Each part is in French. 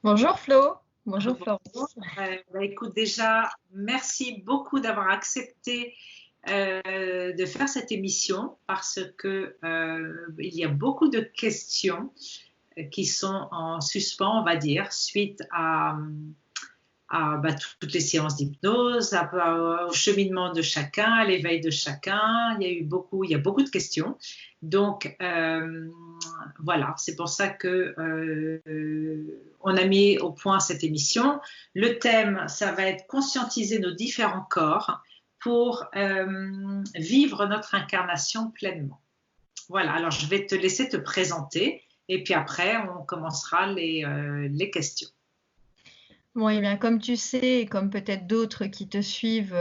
Bonjour Flo, bonjour Bonjour. Florence. Écoute, déjà, merci beaucoup d'avoir accepté de faire cette émission parce que il y a beaucoup de questions qui sont en suspens, on va dire, suite à toutes les séances d'hypnose, au cheminement de chacun, à l'éveil de chacun. Il y a beaucoup de questions. Donc, voilà, c'est pour ça que on a mis au point cette émission. Le thème, ça va être conscientiser nos différents corps pour vivre notre incarnation pleinement. Voilà, alors je vais te laisser te présenter et puis après, on commencera les questions. Bon, eh bien, comme tu sais, et comme peut-être d'autres qui te suivent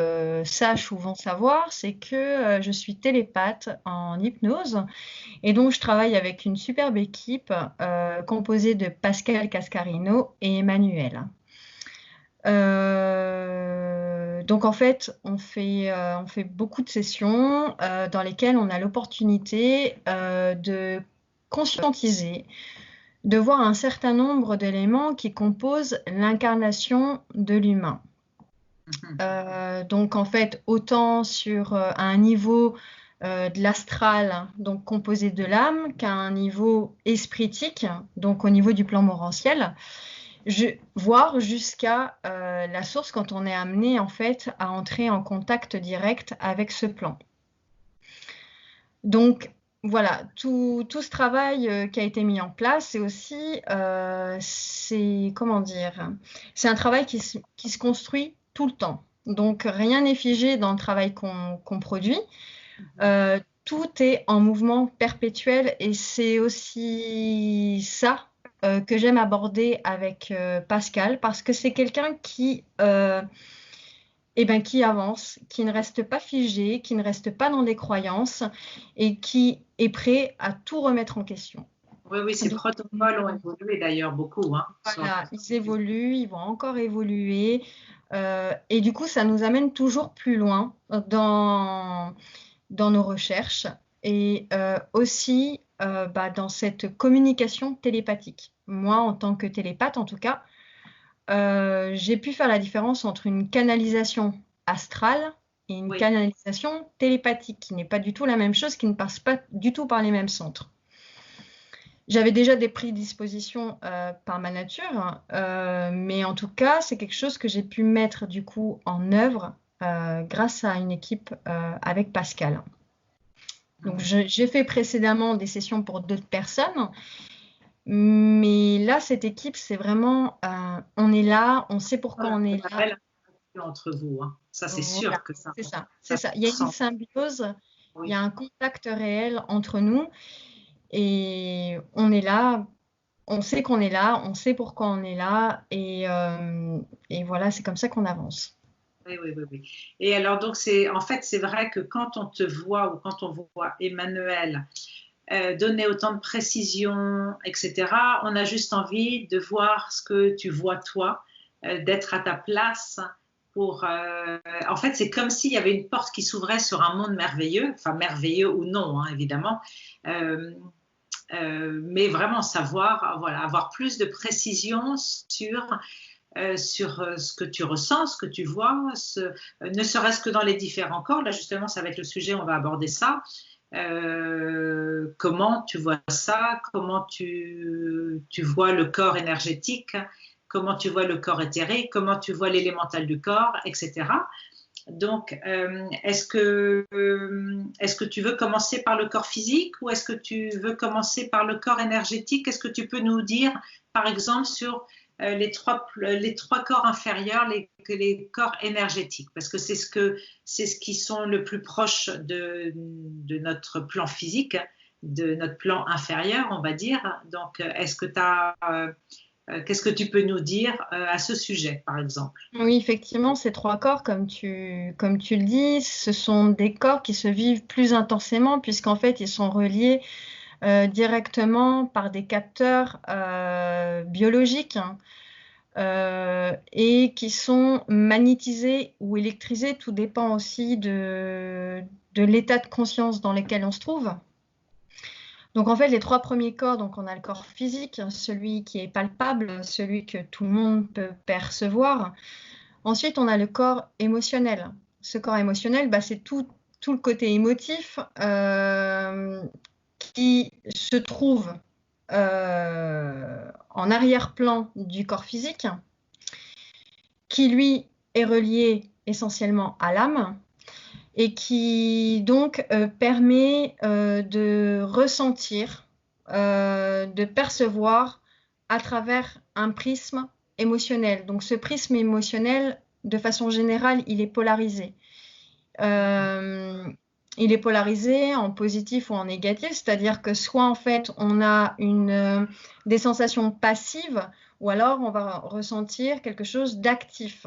sachent ou vont savoir, c'est que je suis télépathe en hypnose et donc je travaille avec une superbe équipe composée de Pascal Cascarino et Emmanuel. Donc en fait, on fait beaucoup de sessions dans lesquelles on a l'opportunité de conscientiser, de voir un certain nombre d'éléments qui composent l'incarnation de l'humain. Donc en fait, autant sur un niveau de l'astral, donc composé de l'âme, qu'à un niveau espritique, donc au niveau du plan morantiel, voire jusqu'à la source quand on est amené en fait à entrer en contact direct avec ce plan. Donc voilà, tout ce travail qui a été mis en place, c'est aussi, comment dire, c'est un travail qui se construit tout le temps. Donc rien n'est figé dans le travail qu'on produit. Tout est en mouvement perpétuel et c'est aussi ça que j'aime aborder avec Pascal parce que c'est quelqu'un qui avance, qui ne reste pas figé, qui ne reste pas dans des croyances et qui est prêt à tout remettre en question. Oui, oui, ces Donc, protocoles ont évolué d'ailleurs beaucoup. Hein, voilà, ils évoluent, ils vont encore évoluer. Et du coup, ça nous amène toujours plus loin dans nos recherches et aussi dans cette communication télépathique. Moi, en tant que télépathe, en tout cas, j'ai pu faire la différence entre une canalisation astrale et une oui, canalisation télépathique, qui n'est pas du tout la même chose, qui ne passe pas du tout par les mêmes centres. J'avais déjà des prédispositions par ma nature, mais en tout cas, c'est quelque chose que j'ai pu mettre du coup en œuvre grâce à une équipe avec Pascal. Donc, j'ai fait précédemment des sessions pour d'autres personnes, mais là, cette équipe, c'est vraiment, on est là, on sait pourquoi voilà, on il y est a une là. belle interaction entre vous. Hein. Ça, c'est Voilà, sûr que ça, c'est ça, c'est ça ça. Il y a une sent. symbiose, il y Oui, a un contact réel entre nous et on est là, on sait qu'on est là, on sait pourquoi on est là et voilà, c'est comme ça qu'on avance. oui, oui, oui, oui. Et alors, donc, c'est vrai que quand on te voit ou quand on voit Emmanuel donner autant de précision, etc., on a juste envie de voir ce que tu vois toi, d'être à ta place pour. En fait, c'est comme s'il y avait une porte qui s'ouvrait sur un monde merveilleux, enfin merveilleux ou non, hein, évidemment. Euh, mais vraiment savoir, voilà, avoir plus de précision sur ce que tu ressens, ce que tu vois, ne serait-ce que dans les différents corps. Là, justement, ça va être le sujet, on va aborder ça. Comment tu vois ça, comment tu vois le corps énergétique, comment tu vois le corps éthérique, comment tu vois l'élémental du corps, etc. Donc, est-ce que tu veux commencer par le corps physique ou est-ce que tu veux commencer par le corps énergétique? Qu'est-ce que tu peux nous dire, par exemple, sur les trois corps inférieurs, les corps énergétiques? Parce que c'est ce qui sont le plus proche de notre plan physique, de notre plan inférieur, on va dire. Donc, est-ce que tu as qu'est-ce que tu peux nous dire à ce sujet, par exemple? Oui, effectivement, ces trois corps, comme tu le dis, ce sont des corps qui se vivent plus intensément puisqu'en fait, ils sont reliés directement par des capteurs biologiques, hein, et qui sont magnétisés ou électrisés. Tout dépend aussi de l'état de conscience dans lequel on se trouve. Donc en fait, les 3 premiers corps, donc on a le corps physique, celui qui est palpable, celui que tout le monde peut percevoir. Ensuite, on a le corps émotionnel. Ce corps émotionnel, c'est tout le côté émotif qui se trouve en arrière-plan du corps physique, qui lui est relié essentiellement à l'âme et qui donc permet de ressentir, de percevoir à travers un prisme émotionnel. Donc ce prisme émotionnel, de façon générale, il est polarisé. Il est polarisé en positif ou en négatif, c'est-à-dire que soit en fait on a des sensations passives ou alors on va ressentir quelque chose d'actif.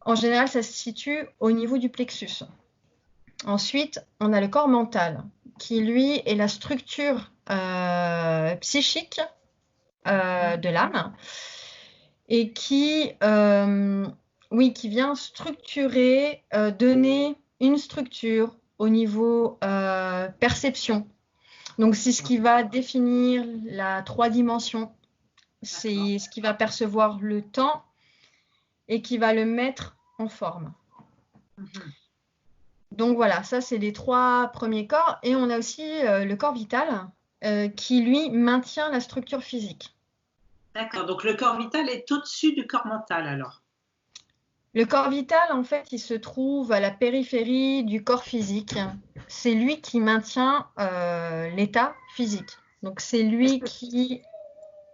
En général, ça se situe au niveau du plexus. Ensuite, on a le corps mental, qui lui est la structure psychique de l'âme et qui vient structurer, donner une structure au niveau perception. Donc, c'est ce qui va définir la 3 dimensions. C'est ce qui va percevoir le temps et qui va le mettre en forme. Donc voilà, ça c'est les 3 premiers corps. Et on a aussi le corps vital qui lui maintient la structure physique. D'accord, donc le corps vital est au-dessus du corps mental alors. Le corps vital, en fait, il se trouve à la périphérie du corps physique. C'est lui qui maintient l'état physique. Donc c'est lui qui...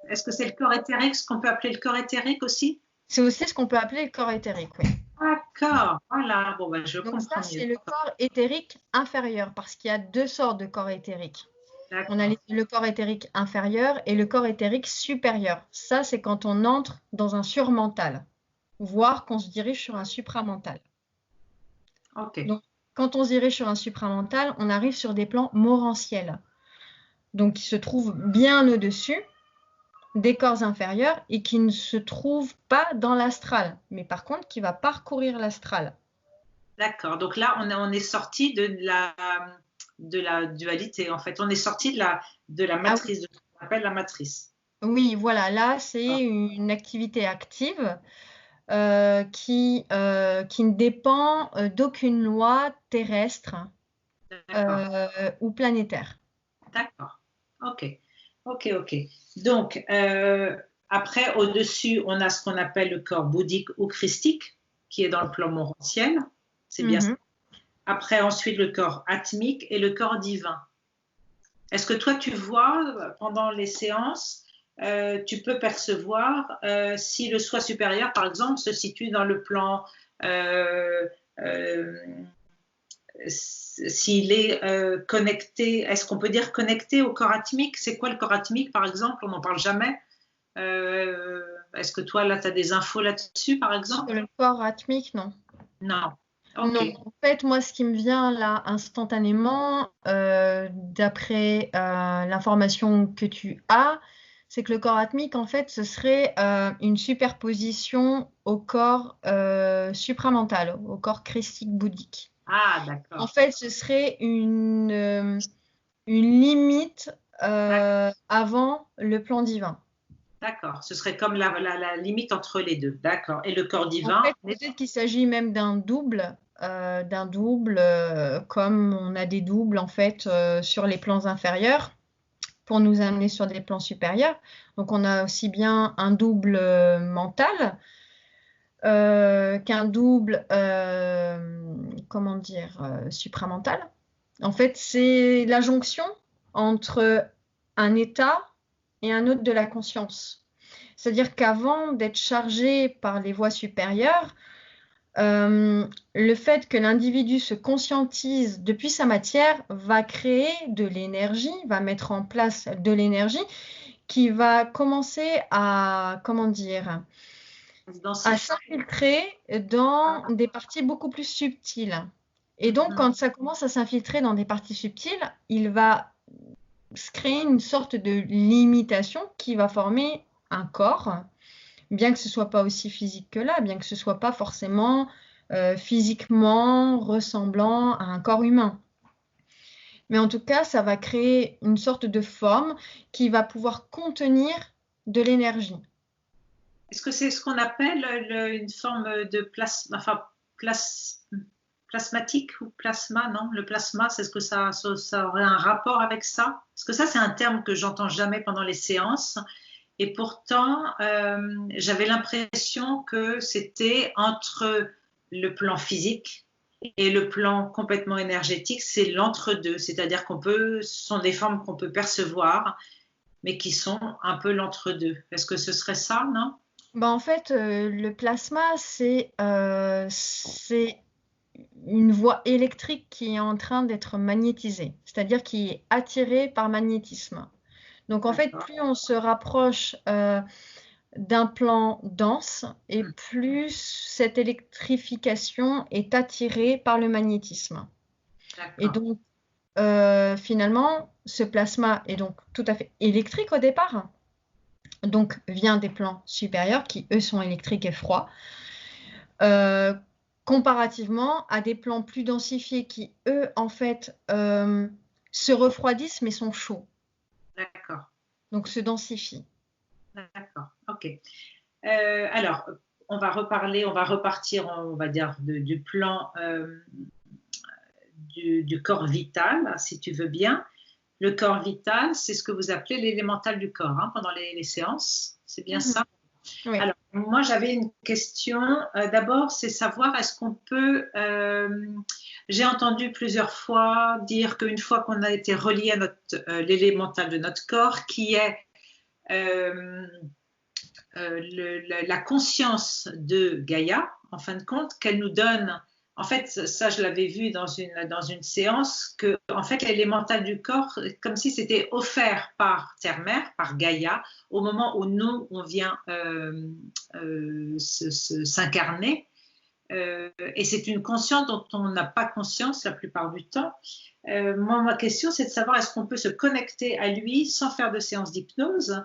Est-ce que c'est le corps éthérique, ce qu'on peut appeler le corps éthérique aussi? C'est aussi ce qu'on peut appeler le corps éthérique, oui. D'accord, voilà, bon, je Donc comprends ça, mieux. c'est le corps éthérique inférieur, parce qu'il y a 2 sortes de corps éthériques. On a le corps éthérique inférieur et le corps éthérique supérieur. Ça, c'est quand on entre dans un surmental, voire qu'on se dirige sur un supramental. Okay. Donc, quand on se dirige sur un supramental, on arrive sur des plans morantiels, donc qui se trouvent bien au-dessus des corps inférieurs et qui ne se trouvent pas dans l'astral, mais par contre qui va parcourir l'astral. D'accord, donc là on est sorti de la dualité en fait, on est sorti de la matrice, de ce qu'on appelle la matrice. Oui, voilà, là c'est une activité active qui ne dépend d'aucune loi terrestre ou planétaire. D'accord, ok. Donc, après, au-dessus, on a ce qu'on appelle le corps bouddhique ou christique, qui est dans le plan morantiel. C'est bien ça. Après, ensuite, le corps atmique et le corps divin. Est-ce que toi, tu vois, pendant les séances, tu peux percevoir si le soi supérieur, par exemple, se situe dans le plan, s'il est connecté, est-ce qu'on peut dire connecté au corps atmique? C'est quoi le corps atmique, par exemple? On n'en parle jamais. Est-ce que toi, là, tu as des infos là-dessus, par exemple? Sur le corps atmique, non. Non. Okay. Non, en fait, moi, ce qui me vient là instantanément, d'après l'information que tu as, c'est que le corps atmique, en fait, ce serait une superposition au corps supramental, au corps christique bouddhique. Ah, d'accord. En fait, ce serait une limite avant le plan divin. D'accord, ce serait comme la limite entre les deux. D'accord. Et le corps divin? En fait, peut-être qu'il s'agit même d'un double, comme on a des doubles en fait sur les plans inférieurs pour nous amener sur des plans supérieurs. Donc on a aussi bien un double mental qu'un double, supramental. En fait, c'est la jonction entre un état et un autre de la conscience. C'est-à-dire qu'avant d'être chargé par les voies supérieures, le fait que l'individu se conscientise depuis sa matière va créer de l'énergie, va mettre en place de l'énergie qui va commencer à, à s'infiltrer dans des parties beaucoup plus subtiles. Et donc, quand ça commence à s'infiltrer dans des parties subtiles, il va se créer une sorte de limitation qui va former un corps, bien que ce ne soit pas aussi physique que là, bien que ce ne soit pas forcément physiquement ressemblant à un corps humain. Mais en tout cas, ça va créer une sorte de forme qui va pouvoir contenir de l'énergie. Est-ce que c'est ce qu'on appelle une forme de plasmatique ou plasma, non? Le plasma, c'est ce que ça aurait un rapport avec ça? Parce que ça, c'est un terme que j'entends jamais pendant les séances. Et pourtant, j'avais l'impression que c'était entre le plan physique et le plan complètement énergétique, c'est l'entre-deux. C'est-à-dire ce sont des formes qu'on peut percevoir, mais qui sont un peu l'entre-deux. Est-ce que ce serait ça, non? Ben, en fait, le plasma, c'est une voie électrique qui est en train d'être magnétisée, c'est-à-dire qui est attirée par magnétisme. Donc, en fait, D'accord. plus on se rapproche d'un plan dense et plus cette électrification est attirée par le magnétisme. Et D'accord. donc, finalement, ce plasma est donc tout à fait électrique au départ, donc vient des plans supérieurs qui, eux, sont électriques et froids, euh, comparativement à des plans plus densifiés qui, eux, en fait, se refroidissent mais sont chauds, D'accord. donc se densifient. D'accord. OK. Alors, on va repartir, on va dire, du plan du corps vital, si tu veux bien. Le corps vital, c'est ce que vous appelez l'élémental du corps, hein, pendant les séances. C'est bien Mhm. ça? Oui. Alors, moi, j'avais une question. D'abord, c'est savoir, est-ce qu'on peut... j'ai entendu plusieurs fois dire qu'une fois qu'on a été relié à l'élémental de notre corps, qui est euh, la conscience de Gaïa, en fin de compte, qu'elle nous donne. En fait, ça, je l'avais vu dans une séance, que en fait, l'élémental du corps, comme si c'était offert par Terre-Mère, par Gaïa, au moment où nous, on vient s'incarner. Et c'est une conscience dont on n'a pas conscience la plupart du temps. Moi, ma question, c'est de savoir est-ce qu'on peut se connecter à lui sans faire de séance d'hypnose.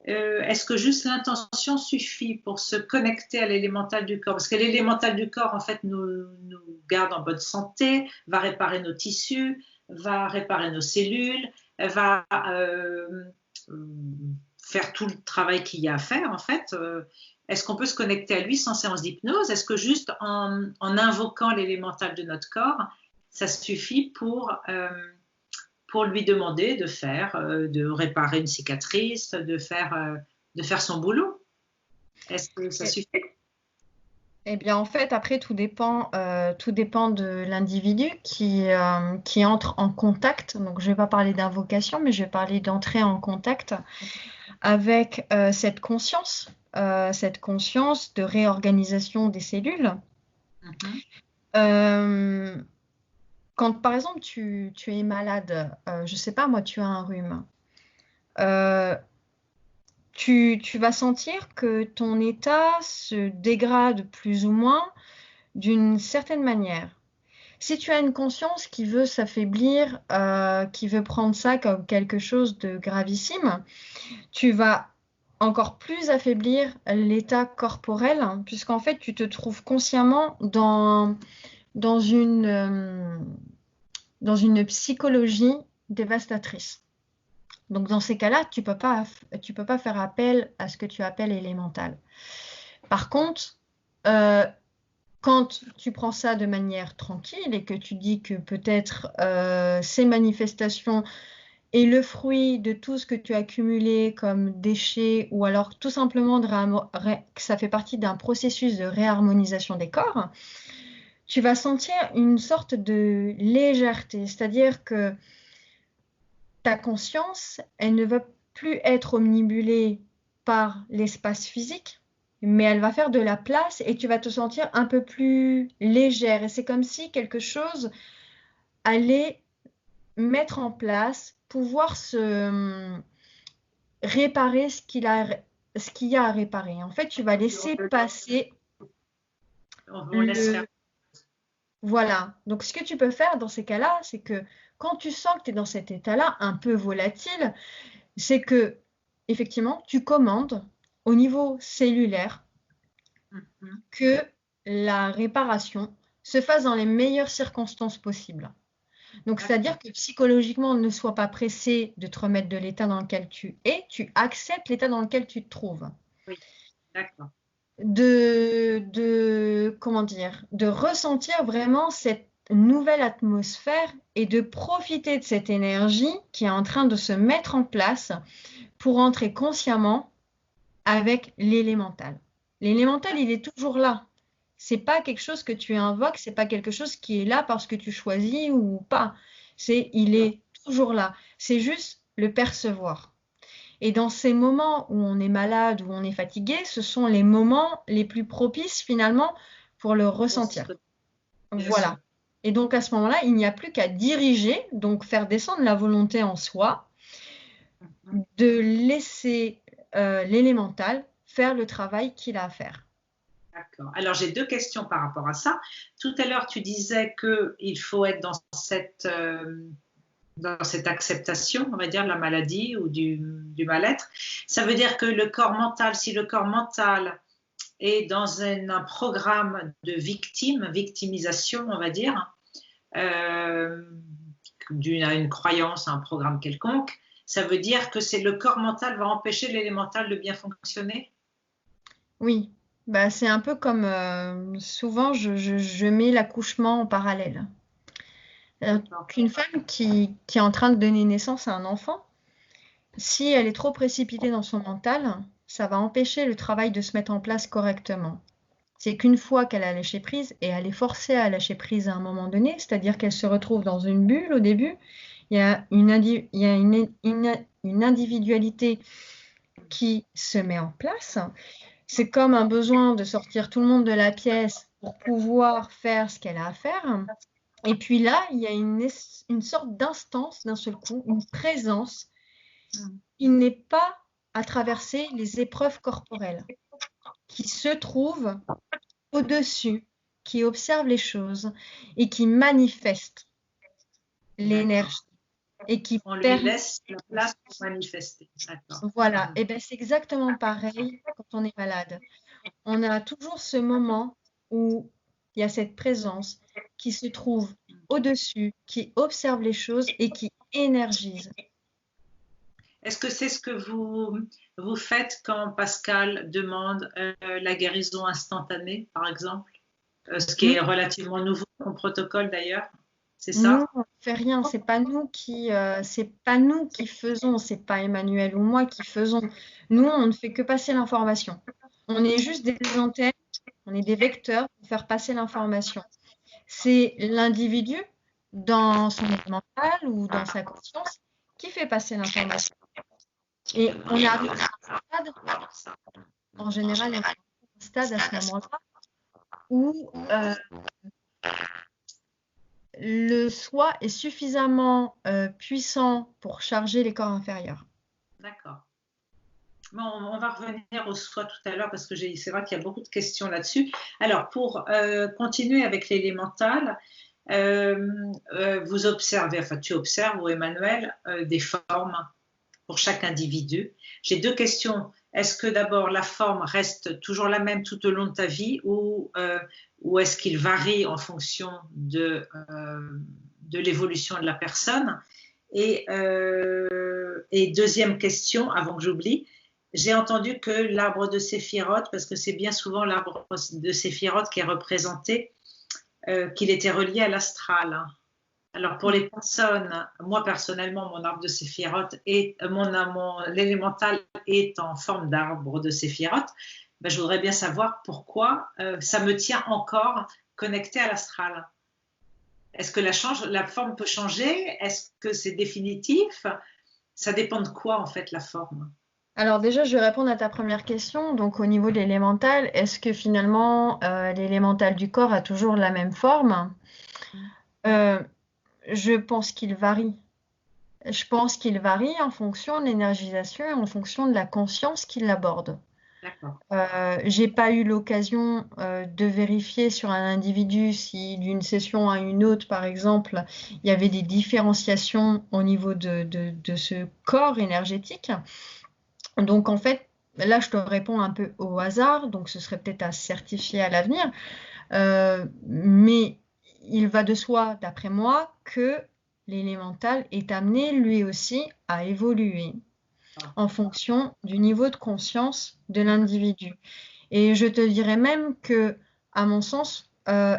Est-ce que juste l'intention suffit pour se connecter à l'élémental du corps? Parce que l'élémental du corps, en fait, nous garde en bonne santé, va réparer nos tissus, va réparer nos cellules, va faire tout le travail qu'il y a à faire, en fait. Est-ce qu'on peut se connecter à lui sans séance d'hypnose? Est-ce que juste en invoquant l'élémental de notre corps, ça suffit pour lui demander de réparer une cicatrice, de faire son boulot? Est-ce que ça Eh, suffit? eh bien, en fait, après, tout dépend de l'individu qui entre en contact. Donc, je ne vais pas parler d'invocation, mais je vais parler d'entrer en contact avec cette conscience de réorganisation des cellules. Mhm. Euh, Quand, par exemple, tu es malade, je ne sais pas, moi, tu as un rhume, euh, tu vas sentir que ton état se dégrade plus ou moins d'une certaine manière. Si tu as une conscience qui veut s'affaiblir, qui veut prendre ça comme quelque chose de gravissime, tu vas encore plus affaiblir l'état corporel, hein, puisqu'en fait, tu te trouves consciemment dans dans une psychologie dévastatrice. Donc, dans ces cas-là, tu peux pas faire appel à ce que tu appelles élémental. Par contre, euh, quand tu prends ça de manière tranquille et que tu dis que peut-être ces manifestations est le fruit de tout ce que tu as accumulé comme déchets ou alors tout simplement que ça fait partie d'un processus de réharmonisation des corps, tu vas sentir une sorte de légèreté, c'est-à-dire que ta conscience, elle ne va plus être omnibulée par l'espace physique, mais elle va faire de la place et tu vas te sentir un peu plus légère. Et c'est comme si quelque chose allait mettre en place, pouvoir se réparer ce qu'il y a à réparer. En fait, tu vas laisser passer On laisse faire. le... Voilà. Donc, ce que tu peux faire dans ces cas-là, c'est que quand tu sens que tu es dans cet état-là, un peu volatile, c'est que, effectivement, tu commandes au niveau cellulaire Mhm. que la réparation se fasse dans les meilleures circonstances possibles. Donc, c'est-à-dire que psychologiquement, ne sois pas pressé de te remettre de l'état dans lequel tu es, tu acceptes l'état dans lequel tu te trouves. Oui, d'accord. Comment dire, de ressentir vraiment cette nouvelle atmosphère et de profiter de cette énergie qui est en train de se mettre en place pour entrer consciemment avec l'élémental. L'élémental, il est toujours là. C'est pas quelque chose que tu invoques, c'est pas quelque chose qui est là parce que tu choisis ou pas. Il est toujours là. C'est juste le percevoir. Et dans ces moments où on est malade, où on est fatigué, ce sont les moments les plus propices finalement pour le ressentir. Voilà. Et donc à ce moment-là, il n'y a plus qu'à diriger, donc faire descendre la volonté en soi, de laisser l'élémental faire le travail qu'il a à faire. D'accord. Alors, j'ai deux questions par rapport à ça. Tout à l'heure, tu disais qu'il faut être dans cette acceptation, on va dire, de la maladie ou du mal-être. Ça veut dire que le corps mental, si le corps mental est dans un programme de victimisation, on va dire, d'une croyance, un programme quelconque, ça veut dire que c'est le corps mental va empêcher l'élémental de bien fonctionner? Oui, bah, c'est un peu comme souvent je mets l'accouchement en parallèle. Qu'une femme qui est en train de donner naissance à un enfant, si elle est trop précipitée dans son mental, ça va empêcher le travail de se mettre en place correctement. C'est qu'une fois qu'elle a lâché prise, et elle est forcée à lâcher prise à un moment donné, c'est-à-dire qu'elle se retrouve dans une bulle au début, il y a une individualité qui se met en place. C'est comme un besoin de sortir tout le monde de la pièce pour pouvoir faire ce qu'elle a à faire. Et puis là, il y a une sorte d'instance, d'un seul coup, une présence qui n'est pas à traverser les épreuves corporelles, qui se trouve au-dessus, qui observe les choses et qui manifeste l'énergie et qui on lui permet... laisse la place pour manifester. Voilà, et bien c'est exactement pareil quand on est malade. On a toujours ce moment où il y a cette présence qui se trouve au-dessus, qui observe les choses et qui énergise. Est-ce que c'est ce que vous faites quand Pascal demande la guérison instantanée, par exemple, ce qui est relativement nouveau comme protocole d'ailleurs? C'est ça? Nous, on ne fait rien, c'est pas nous qui faisons, c'est pas Emmanuel ou moi qui faisons. Nous, on ne fait que passer l'information. On est juste des antennes, on est des vecteurs pour faire passer l'information. C'est l'individu dans son état mental ou dans sa conscience qui fait passer l'information. Et on arrive à un stade, en général, on arrive à un stade à ce moment-là où le soi est suffisamment puissant pour charger les corps inférieurs. D'accord. Bon, on va revenir au soi tout à l'heure parce que c'est vrai qu'il y a beaucoup de questions là-dessus. Alors, pour continuer avec l'élémental, vous observez, enfin tu observes, ou Emmanuel, des formes pour chaque individu. J'ai deux questions. Est-ce que d'abord la forme reste toujours la même tout au long de ta vie ou est-ce qu'il varie en fonction de l'évolution de la personne? Et deuxième question, avant que j'oublie, j'ai entendu que l'arbre de Séphiroth, parce que c'est bien souvent l'arbre de Séphiroth qui est représenté, qu'il était relié à l'astral. Alors pour les personnes, moi personnellement, mon arbre de Séphiroth l'élémental est en forme d'arbre de Séphiroth. Ben, je voudrais bien savoir pourquoi ça me tient encore connecté à l'astral. Est-ce que la forme peut changer? Est-ce que c'est définitif? Ça dépend de quoi en fait la forme? Alors déjà, je vais répondre à ta première question. Donc au niveau de l'élémental, est-ce que finalement l'élémental du corps a toujours la même forme? Je pense qu'il varie. Je pense qu'il varie en fonction de l'énergisation et en fonction de la conscience qui l'aborde. D'accord. J'ai pas eu l'occasion de vérifier sur un individu si d'une session à une autre, par exemple, il y avait des différenciations au niveau de ce corps énergétique. Donc en fait, là je te réponds un peu au hasard, donc ce serait peut-être à certifier à l'avenir. Mais il va de soi, d'après moi, que l'élémental est amené lui aussi à évoluer en fonction du niveau de conscience de l'individu. Et je te dirais même que, à mon sens,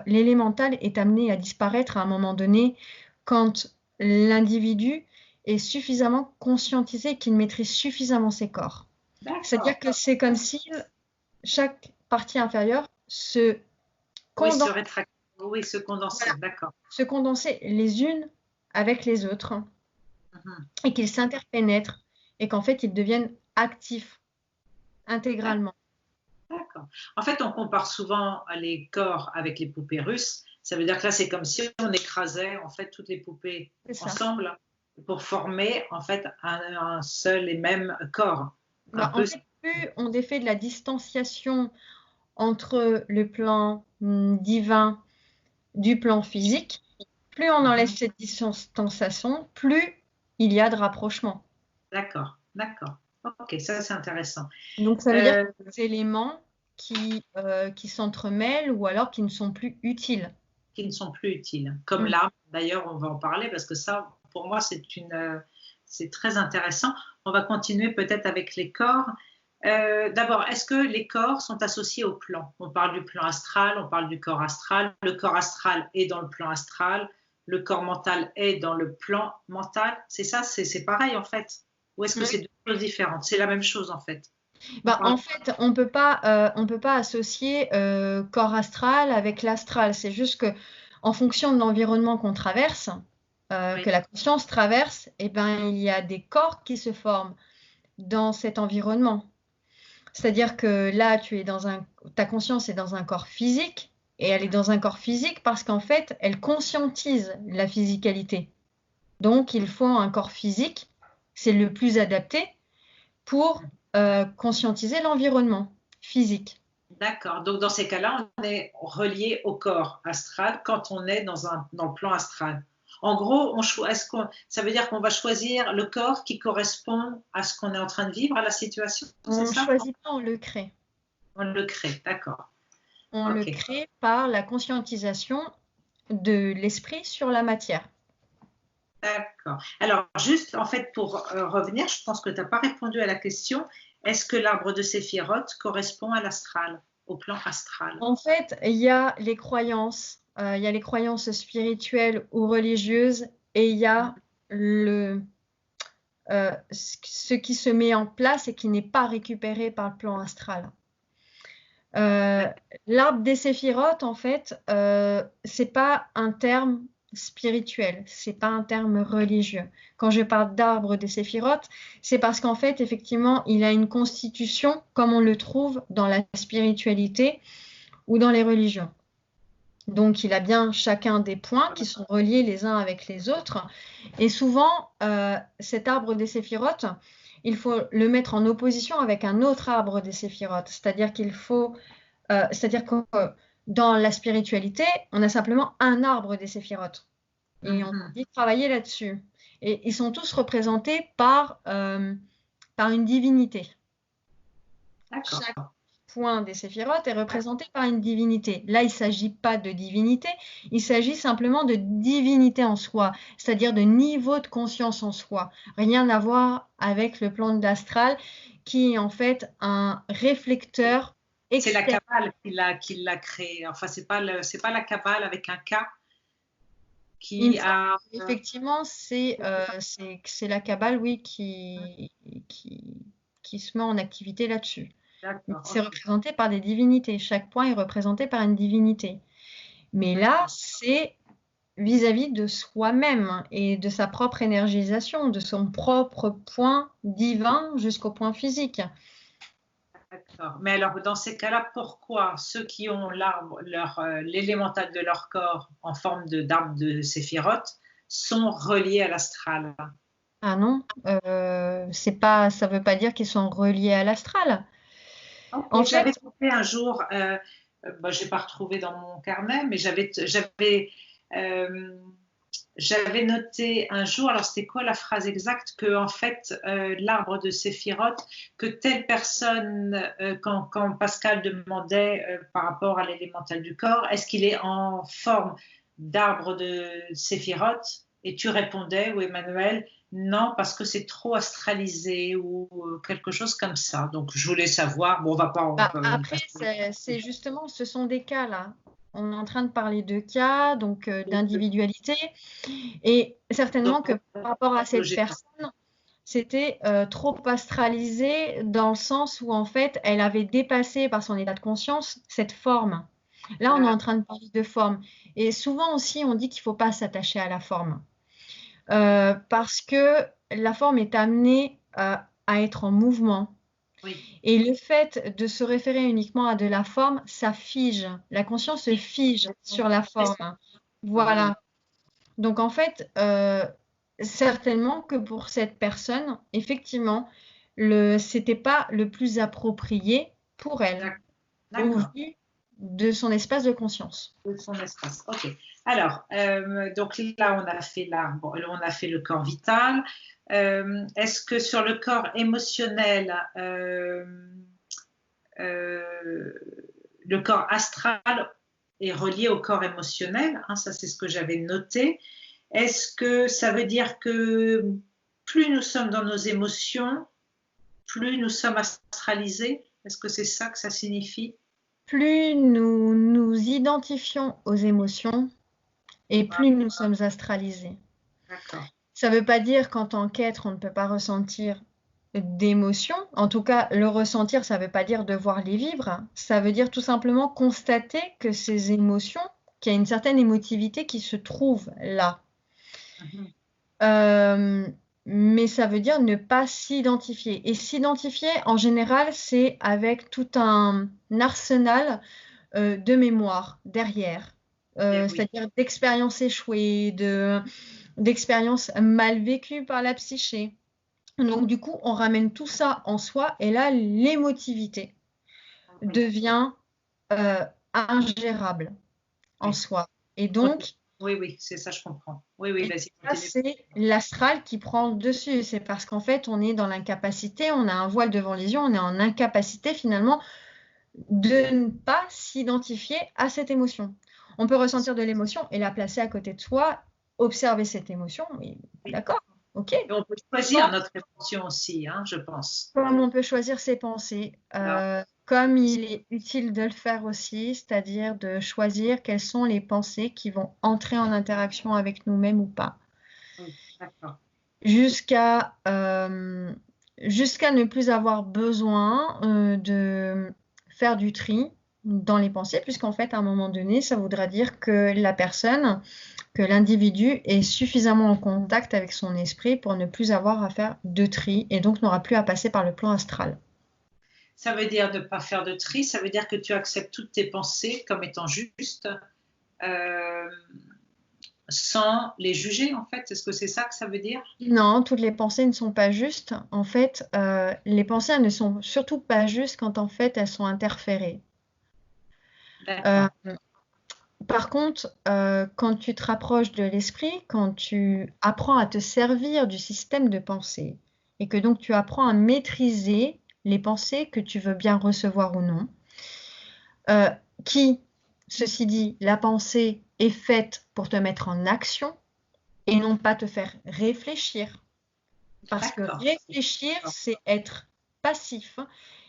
l'élémental est amené à disparaître à un moment donné quand l'individu est suffisamment conscientisé, qu'il maîtrise suffisamment ses corps. C'est-à-dire que c'est comme si chaque partie inférieure se condensait, voilà, d'accord. se condensait les unes avec les autres et qu'ils s'interpénètrent et qu'en fait ils deviennent actifs intégralement. D'accord. En fait, on compare souvent les corps avec les poupées russes. Ça veut dire que là, c'est comme si on écrasait en fait toutes les poupées ensemble pour former en fait un seul et même corps. En fait, plus on défait de la distanciation entre le plan divin du plan physique, plus on enlève cette distanciation, plus il y a de rapprochement. D'accord, d'accord. Ok, ça c'est intéressant. Donc ça veut dire que des éléments qui s'entremêlent ou alors qui ne sont plus utiles. Qui ne sont plus utiles. Comme là, d'ailleurs, on va en parler parce que ça, pour moi, c'est très intéressant. On va continuer peut-être avec les corps. D'abord, est-ce que les corps sont associés au plan? On parle du plan astral, on parle du corps astral. Le corps astral est dans le plan astral. Le corps mental est dans le plan mental. C'est ça, c'est pareil en fait. Ou est-ce que c'est deux choses différentes? C'est la même chose en fait. En fait, on peut pas associer corps astral avec l'astral. C'est juste que en fonction de l'environnement qu'on traverse, que la conscience traverse, eh ben, il y a des corps qui se forment dans cet environnement. C'est-à-dire que là, ta conscience est dans un corps physique et elle est dans un corps physique parce qu'en fait, elle conscientise la physicalité. Donc, il faut un corps physique, c'est le plus adapté pour conscientiser l'environnement physique. D'accord. Donc, dans ces cas-là, on est relié au corps astral quand on est dans le plan astral. En gros, ça veut dire qu'on va choisir le corps qui correspond à ce qu'on est en train de vivre, à la situation. On ne choisit pas, on le crée. On le crée, d'accord. On le crée par la conscientisation de l'esprit sur la matière. D'accord. Alors, juste en fait, pour revenir, je pense que tu n'as pas répondu à la question. Est-ce que l'arbre de Séphiroth correspond à l'astral, au plan astral? En fait, il y a les croyances. Il y a les croyances spirituelles ou religieuses et il y a ce qui se met en place et qui n'est pas récupéré par le plan astral. L'arbre des séphirotes, en fait, c'est pas un terme spirituel, c'est pas un terme religieux. Quand je parle d'arbre des séphirotes, c'est parce qu'en fait, effectivement, il a une constitution comme on le trouve dans la spiritualité ou dans les religions. Donc, il a bien chacun des points qui sont reliés les uns avec les autres. Et souvent, cet arbre des séphirotes, il faut le mettre en opposition avec un autre arbre des séphirotes. C'est-à-dire que dans la spiritualité, on a simplement un arbre des séphirotes. Et on dit travailler là-dessus. Et ils sont tous représentés par une divinité. Chaque point des séphirotes est représenté par une divinité. Là, il ne s'agit pas de divinité, il s'agit simplement de divinité en soi, c'est-à-dire de niveau de conscience en soi. Rien à voir avec le plan d'astral qui est en fait un réflecteur externe. C'est la Kabbale qui l'a créé. Enfin, c'est pas la Kabbale avec un K qui a... Effectivement, c'est la Kabbale, oui, qui se met en activité là-dessus. C'est représenté par des divinités. Chaque point est représenté par une divinité. Mais là, c'est vis-à-vis de soi-même et de sa propre énergisation, de son propre point divin jusqu'au point physique. D'accord. Mais alors, dans ces cas-là, pourquoi ceux qui ont l'élémental de leur corps en forme d'arbre de Séphiroth sont reliés à l'astral? Ah non, ça veut pas dire qu'ils sont reliés à l'astral. Okay. J'avais trouvé un jour, je n'ai pas retrouvé dans mon carnet, mais j'avais noté un jour, alors c'était quoi la phrase exacte, que en fait l'arbre de Séphiroth, que telle personne, quand Pascal demandait par rapport à l'élémental du corps, est-ce qu'il est en forme d'arbre de Séphiroth, Et tu répondais, ou Emmanuel, non, parce que c'est trop astralisé ou quelque chose comme ça. Donc, je voulais savoir, bon, on va pas... Après, c'est justement, ce sont des cas là. On est en train de parler de cas, donc d'individualité. Et certainement que par rapport à cette personne, c'était trop astralisé dans le sens où en fait, elle avait dépassé par son état de conscience cette forme. Là, on est en train de parler de forme. Et souvent aussi, on dit qu'il ne faut pas s'attacher à la forme. Parce que la forme est amenée à être en mouvement. Oui. Et le fait de se référer uniquement à de la forme, ça fige. La conscience se fige sur la forme. Voilà. Donc en fait, certainement que pour cette personne, effectivement, c'était pas le plus approprié pour elle, au vu de son espace de conscience. De son espace. Ok. Alors, donc là, on a fait l'arbre, on a fait le corps vital. Est-ce que sur le corps émotionnel, le corps astral est relié au corps émotionnel, hein, ça c'est ce que j'avais noté. Est-ce que ça veut dire que plus nous sommes dans nos émotions, plus nous sommes astralisés? Est-ce que c'est ça que ça signifie? Plus nous nous identifions aux émotions et plus nous sommes astralisés. D'accord. Ça ne veut pas dire qu'en tant qu'être, on ne peut pas ressentir d'émotions. En tout cas, le ressentir, ça ne veut pas dire devoir les vivre. Ça veut dire tout simplement constater que ces émotions, qu'il y a une certaine émotivité qui se trouve là. Mais ça veut dire ne pas s'identifier. Et s'identifier, en général, c'est avec tout un arsenal de mémoire derrière. C'est-à-dire d'expériences échouées, d'expériences mal vécues par la psyché. Donc, du coup, on ramène tout ça en soi et là, l'émotivité devient ingérable en soi. Et donc, oui, c'est ça, je comprends. Oui, vas-y. C'est l'astral qui prend le dessus. C'est parce qu'en fait, on est dans l'incapacité, on a un voile devant les yeux, on est en incapacité finalement de ne pas s'identifier à cette émotion. On peut ressentir de l'émotion et la placer à côté de soi, observer cette émotion. Oui. D'accord, ok. Et on peut choisir notre émotion aussi, hein, je pense. Comme on peut choisir ses pensées, comme il est utile de le faire aussi, c'est-à-dire de choisir quelles sont les pensées qui vont entrer en interaction avec nous-mêmes ou pas. D'accord. Jusqu'à ne plus avoir besoin de faire du tri dans les pensées, puisqu'en fait, à un moment donné, ça voudra dire que la personne, que l'individu est suffisamment en contact avec son esprit pour ne plus avoir à faire de tri et donc n'aura plus à passer par le plan astral. Ça veut dire de ne pas faire de tri, ça veut dire que tu acceptes toutes tes pensées comme étant justes, sans les juger, en fait. Est-ce que c'est ça que ça veut dire? Non, toutes les pensées ne sont pas justes. En fait, les pensées elles ne sont surtout pas justes quand en fait elles sont interférées. Par contre, quand tu te rapproches de l'esprit, quand tu apprends à te servir du système de pensée et que donc tu apprends à maîtriser les pensées que tu veux bien recevoir ou non, ceci dit, la pensée est faite pour te mettre en action et non pas te faire réfléchir. Parce que réfléchir, c'est être passif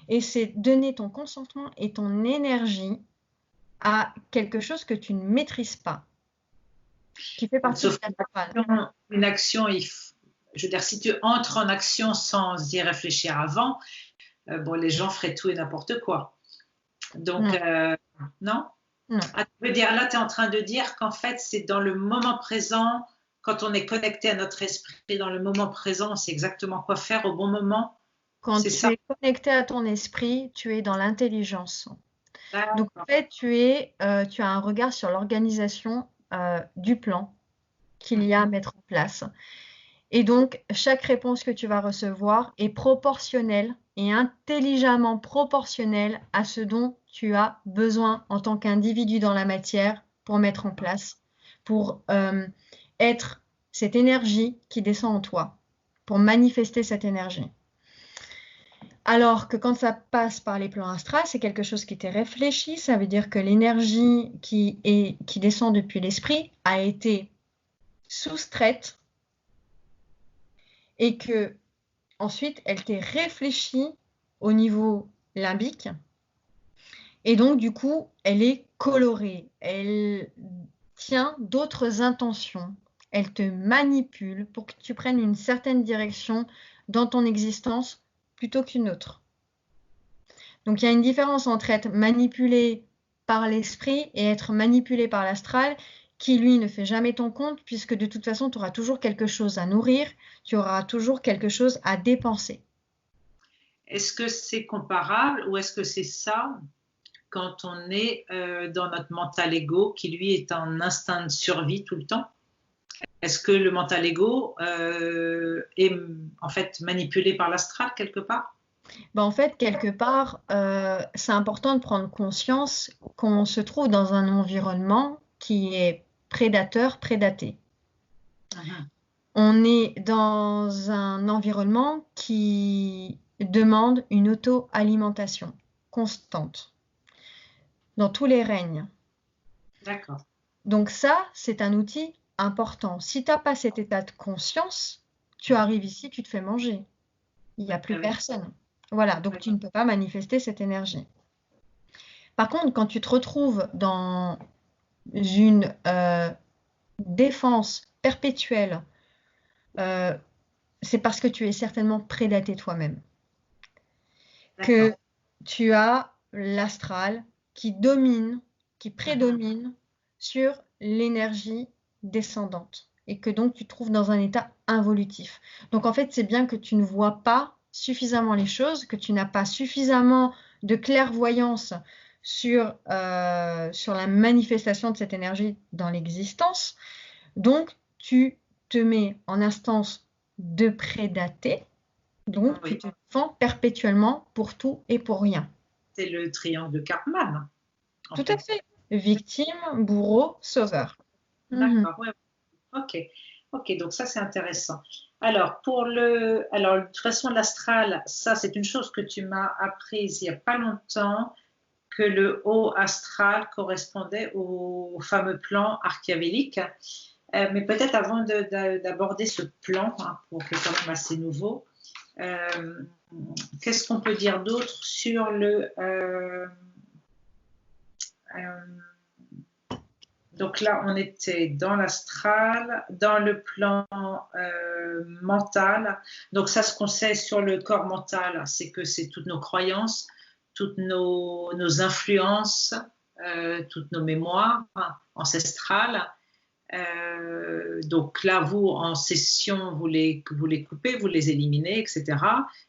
et c'est donner ton consentement et ton énergie à quelque chose que tu ne maîtrises pas, qui fait partie de ta morale. Une action, je veux dire, si tu entres en action sans y réfléchir avant, bon, les gens feraient tout et n'importe quoi. Donc, non. Ah, tu veux dire, là, tu es en train de dire qu'en fait, c'est dans le moment présent, quand on est connecté à notre esprit, dans le moment présent, on sait exactement quoi faire au bon moment. Quand tu es connecté à ton esprit, tu es dans l'intelligence. Donc, en fait, tu as un regard sur l'organisation du plan qu'il y a à mettre en place. Et donc, chaque réponse que tu vas recevoir est proportionnelle et intelligemment proportionnelle à ce dont tu as besoin en tant qu'individu dans la matière pour mettre en place, pour être cette énergie qui descend en toi, pour manifester cette énergie. Alors que quand ça passe par les plans astrales, c'est quelque chose qui était réfléchi, ça veut dire que l'énergie qui descend depuis l'esprit a été soustraite et que ensuite elle t'est réfléchie au niveau limbique et donc du coup elle est colorée, elle tient d'autres intentions, elle te manipule pour que tu prennes une certaine direction dans ton existence plutôt qu'une autre. Donc il y a une différence entre être manipulé par l'esprit et être manipulé par l'astral qui, lui, ne fait jamais ton compte puisque de toute façon, tu auras toujours quelque chose à nourrir, tu auras toujours quelque chose à dépenser. Est-ce que c'est comparable ou est-ce que c'est ça quand on est dans notre mental ego qui, lui, est en instinct de survie tout le temps? Est-ce que le mental ego est en fait manipulé par l'astral quelque part? Ben, en fait, quelque part, c'est important de prendre conscience qu'on se trouve dans un environnement qui est prédateur-prédaté. On est dans un environnement qui demande une auto-alimentation constante dans tous les règnes. D'accord. Donc ça, c'est un outil important. Si tu n'as pas cet état de conscience, tu arrives ici, tu te fais manger. Il n'y a plus personne. Voilà, donc tu ne peux pas manifester cette énergie. Par contre, quand tu te retrouves dans une défense perpétuelle, c'est parce que tu es certainement prédaté toi-même. Que tu as l'astral qui domine, qui prédomine sur l'énergie descendante et que donc tu te trouves dans un état involutif. Donc en fait, c'est bien que tu ne vois pas suffisamment les choses, que tu n'as pas suffisamment de clairvoyance sur la manifestation de cette énergie dans l'existence. Donc, tu te mets en instance de prédaté, donc tu te fends perpétuellement pour tout et pour rien. C'est le triangle de Karpman. Tout à fait. Victime, bourreau, sauveur. D'accord, ouais. Ok, donc ça c'est intéressant. Alors, de toute façon, l'astral, ça c'est une chose que tu m'as apprise il n'y a pas longtemps, que le haut astral correspondait au fameux plan archiavélique. Mais peut-être avant d'aborder ce plan, pour que c'est quand même assez nouveau, qu'est-ce qu'on peut dire d'autre sur donc là, on était dans l'astral, dans le plan mental. Donc ça, ce qu'on sait sur le corps mental, c'est que c'est toutes nos croyances, toutes nos influences, toutes nos mémoires ancestrales. Donc là, vous, en session, vous les coupez, vous les éliminez, etc.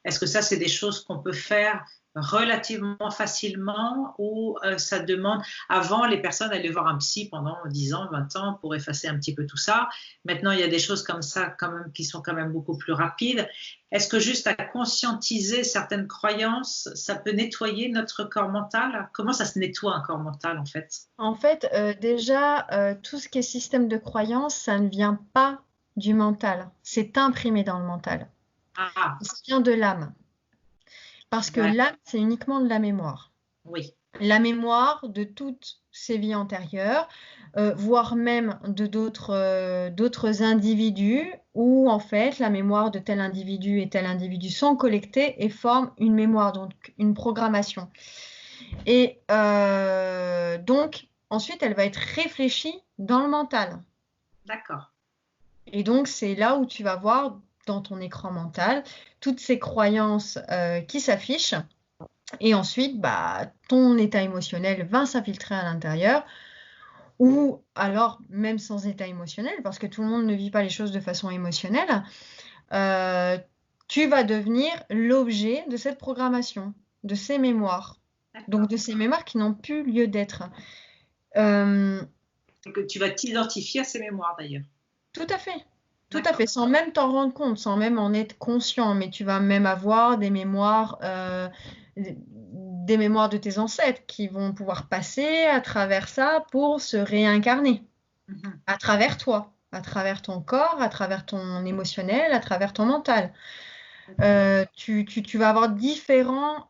Est-ce que ça, c'est des choses qu'on peut faire relativement facilement ou ça demande... Avant, les personnes allaient voir un psy pendant 10 ans, 20 ans pour effacer un petit peu tout ça. Maintenant, il y a des choses comme ça quand même, qui sont quand même beaucoup plus rapides. Est-ce que juste à conscientiser certaines croyances, ça peut nettoyer notre corps mental? Comment ça se nettoie un corps mental en fait? En fait, déjà, tout ce qui est système de croyance, ça ne vient pas du mental. C'est imprimé dans le mental. Ça vient de l'âme. Parce que l'âme, c'est uniquement de la mémoire. Oui. La mémoire de toutes ces vies antérieures, voire même de d'autres individus, où en fait la mémoire de tel individu et tel individu sont collectées et forment une mémoire, donc une programmation. Et donc, ensuite, elle va être réfléchie dans le mental. D'accord. Et donc, c'est là où tu vas voir dans ton écran mental toutes ces croyances qui s'affichent. Et ensuite, ton état émotionnel va s'infiltrer à l'intérieur. Ou alors, même sans état émotionnel, parce que tout le monde ne vit pas les choses de façon émotionnelle, tu vas devenir l'objet de cette programmation, de ces mémoires. Donc, de ces mémoires qui n'ont plus lieu d'être. Que tu vas t'identifier à ces mémoires d'ailleurs. Tout à fait. Tout à fait, sans même t'en rendre compte, sans même en être conscient, mais tu vas même avoir des mémoires de tes ancêtres qui vont pouvoir passer à travers ça pour se réincarner, à travers toi, à travers ton corps, à travers ton émotionnel, à travers ton mental. Tu vas avoir différents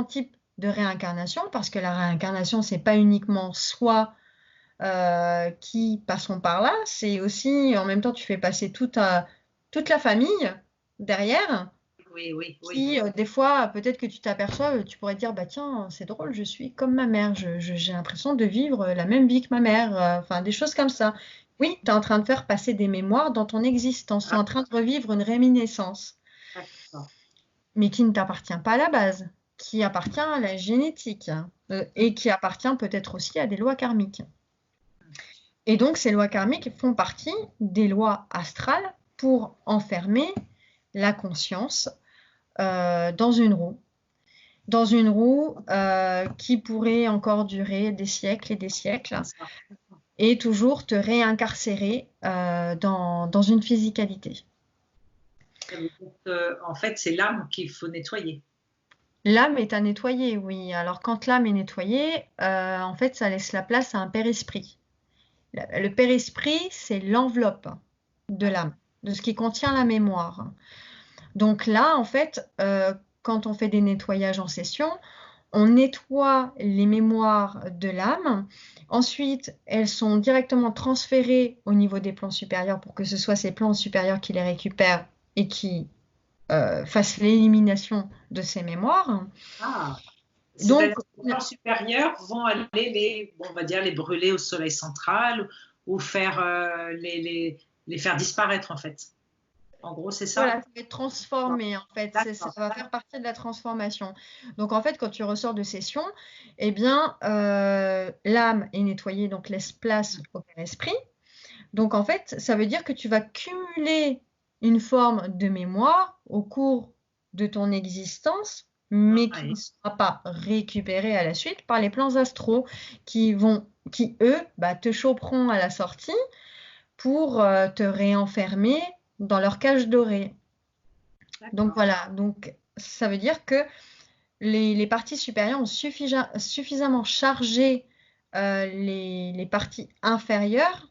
types de réincarnation, parce que la réincarnation, c'est pas uniquement soit qui passeront par là. C'est aussi, en même temps, tu fais passer toute la famille derrière. Oui, oui, oui. Qui, des fois, peut-être que tu t'aperçois, tu pourrais te dire, bah tiens, c'est drôle, je suis comme ma mère, j'ai l'impression de vivre la même vie que ma mère, enfin des choses comme ça. Oui, tu es en train de faire passer des mémoires dans ton existence, tu es Ah, en train de revivre une réminiscence, d'accord. mais qui ne t'appartient pas à la base, qui appartient à la génétique, et qui appartient peut-être aussi à des lois karmiques. Et donc, ces lois karmiques font partie des lois astrales pour enfermer la conscience dans une roue. Dans une roue qui pourrait encore durer des siècles et des siècles Ça. et toujours te réincarcérer dans une physicalité. Ça veut dire que, en fait, c'est l'âme qu'il faut nettoyer. L'âme est à nettoyer, oui. Alors quand l'âme est nettoyée, en fait, ça laisse la place à un père-esprit. Le père-esprit, c'est l'enveloppe de l'âme, de ce qui contient la mémoire. Donc là, en fait, quand on fait des nettoyages en session, on nettoie les mémoires de l'âme. Ensuite, elles sont directement transférées au niveau des plans supérieurs pour que ce soit ces plans supérieurs qui les récupèrent et qui fassent l'élimination de ces mémoires. Ah, Donc, c'est-à-dire que les plans supérieurs vont aller bon, on va dire, les brûler au soleil central ou faire, les faire disparaître, en fait. En gros, c'est ça? voilà, ça va être transformé en fait, ça D'accord. va faire partie de la transformation. Donc en fait, quand tu ressors de session, eh bien, l'âme est nettoyée, donc laisse place au Père-Esprit. Donc en fait, ça veut dire que tu vas cumuler une forme de mémoire au cours de ton existence, mais qui ne Ouais. sera pas récupérée à la suite par les plans astraux qui eux, bah, te choperont à la sortie pour te réenfermer dans leur cage dorée. Donc D'accord. voilà, donc ça veut dire que les parties supérieures ont suffisamment chargé les parties inférieures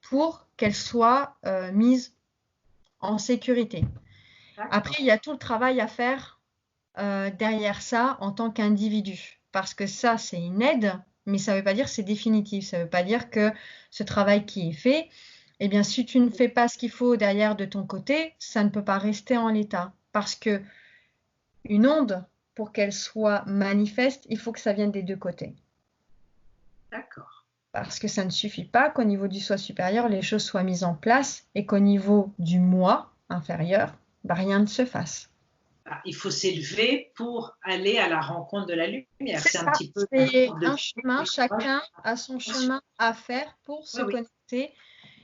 pour qu'elles soient mises en sécurité. Après, D'accord. il y a tout le travail à faire derrière ça en tant qu'individu, parce que ça, c'est une aide, mais ça ne veut pas dire que c'est définitif. Ça ne veut pas dire que ce travail qui est fait, eh bien, si tu ne fais pas ce qu'il faut derrière de ton côté, ça ne peut pas rester en l'état, parce que une onde, pour qu'elle soit manifeste, il faut que ça vienne des deux côtés. D'accord. Parce que ça ne suffit pas qu'au niveau du soi supérieur, les choses soient mises en place et qu'au niveau du moi inférieur, bah, rien ne se fasse. Ah, il faut s'élever pour aller à la rencontre de la lumière. C'est C'est un ça, petit peu la c'est courbe de un chemin, chacun a son création. chemin à faire pour se Oui, oui. connecter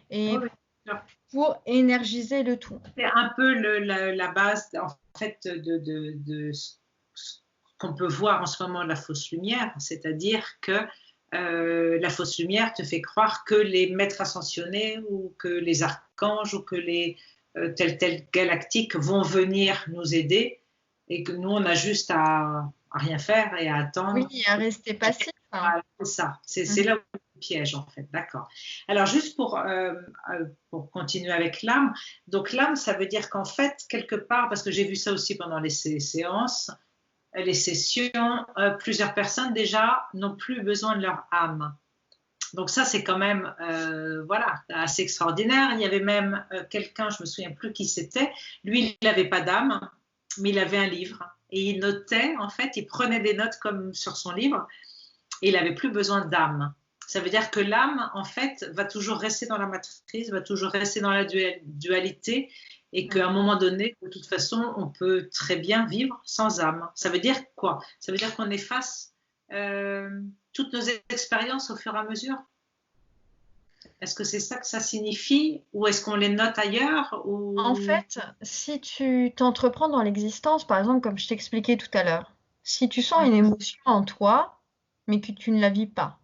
Oui, et oui. Alors, pour énergiser le tout. c'est un peu la base, en fait, de ce qu'on peut voir en ce moment, la fausse lumière, c'est-à-dire que la fausse lumière te fait croire que les maîtres ascensionnés ou que les archanges ou que les tel galactiques vont venir nous aider et que nous, on a juste à rien faire et à Oui, attendre. à rester passif, hein. Voilà, c'est ça, c'est Mhm. là où le piège, en fait, d'accord. Alors, juste pour continuer avec l'âme, donc l'âme, ça veut dire qu'en fait, quelque part, parce que j'ai vu ça aussi pendant les séances, les sessions, plusieurs personnes déjà n'ont plus besoin de leur âme. Donc ça, c'est quand même, voilà, assez extraordinaire. Il y avait même quelqu'un, je me souviens plus qui c'était, lui, il n'avait pas d'âme, mais il avait un livre. Et il notait, en fait, il prenait des notes comme sur son livre, et il n'avait plus besoin d'âme. Ça veut dire que l'âme, en fait, va toujours rester dans la matrice, va toujours rester dans la dualité, et qu'à un moment donné, de toute façon, on peut très bien vivre sans âme. Ça veut dire quoi? Ça veut dire qu'on efface toutes nos expériences au fur et à mesure. Est-ce que c'est ça que ça signifie? Ou est-ce qu'on les note ailleurs En ou... fait, si tu t'entreprends dans l'existence, par exemple, comme je t'expliquais tout à l'heure, si tu sens une émotion en toi, mais que tu ne la vis pas,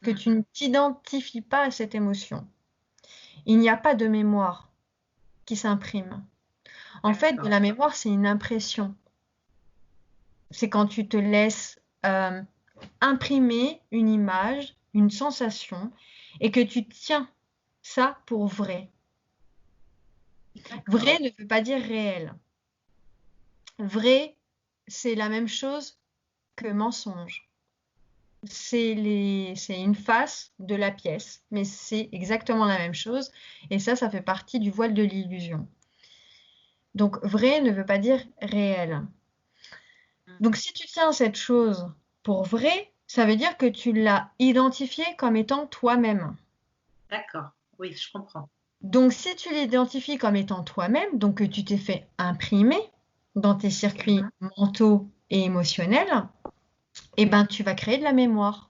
que tu ne t'identifies pas à cette émotion, il n'y a pas de mémoire qui s'imprime. En fait, de D'accord. la mémoire, c'est une impression. C'est quand tu te laisses imprimer une image, une sensation, et que tu tiens ça pour vrai. D'accord. Vrai ne veut pas dire réel. Vrai, c'est la même chose que mensonge. c'est une face de la pièce, mais c'est exactement la même chose. Et ça fait partie du voile de l'illusion. Donc, vrai ne veut pas dire réel. Donc, si tu tiens cette chose pour vraie, ça veut dire que tu l'as identifiée comme étant toi-même. D'accord, oui, je comprends. Donc, si tu l'identifies comme étant toi-même, donc que tu t'es fait imprimer dans tes circuits mentaux et émotionnels, eh ben, tu vas créer de la mémoire.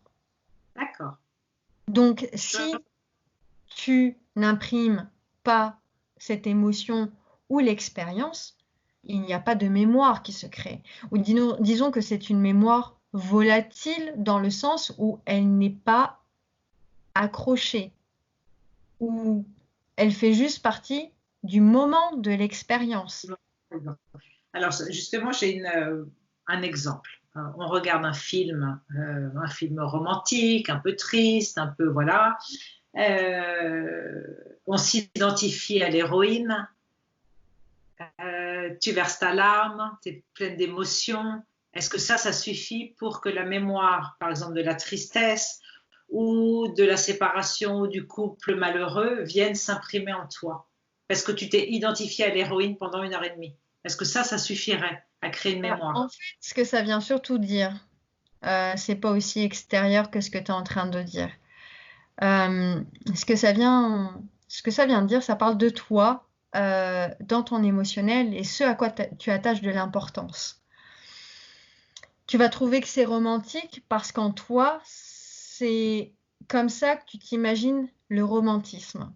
D'accord. Donc, si tu n'imprimes pas cette émotion ou l'expérience, il n'y a pas de mémoire qui se crée. Ou disons que c'est une mémoire volatile dans le sens où elle n'est pas accrochée, où elle fait juste partie du moment de l'expérience. Alors, justement, j'ai un exemple. On regarde un film romantique, un peu triste, un peu, voilà. On s'identifie à l'héroïne. Tu verses ta larme, tu es pleine d'émotions. Est-ce que ça suffit pour que la mémoire, par exemple, de la tristesse ou de la séparation ou du couple malheureux vienne s'imprimer en toi? Parce que tu t'es identifié à l'héroïne pendant 1 heure et demie. Est-ce que ça suffirait à créer une En mémoire? fait, ce que ça vient surtout dire, c'est pas aussi extérieur que ce que tu es en train de dire. Euh, ce que ça vient, ce que ça vient de dire, ça parle de toi dans ton émotionnel et ce à quoi tu attaches de l'importance. Tu vas trouver que c'est romantique parce qu'en toi, c'est comme ça que tu t'imagines le romantisme.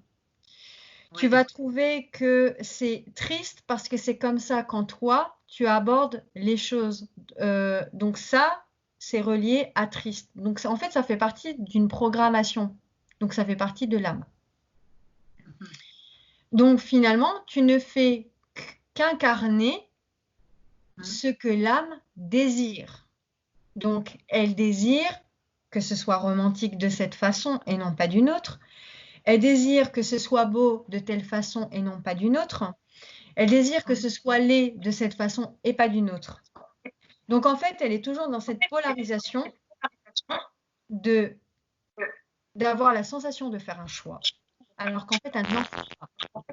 Tu Oui, vas trouver que c'est triste parce que c'est comme ça qu'en toi, tu abordes les choses. Donc ça, c'est relié à triste. Donc en fait, ça fait partie d'une programmation. Donc ça fait partie de l'âme. Donc finalement, tu ne fais qu'incarner ce que l'âme désire. Donc elle désire que ce soit romantique de cette façon et non pas d'une autre. Elle désire que ce soit beau de telle façon et non pas d'une autre. Elle désire que ce soit laid de cette façon et pas d'une autre. Donc en fait, elle est toujours dans cette polarisation de d'avoir la sensation de faire un choix, alors qu'en fait, elle n'en fait pas.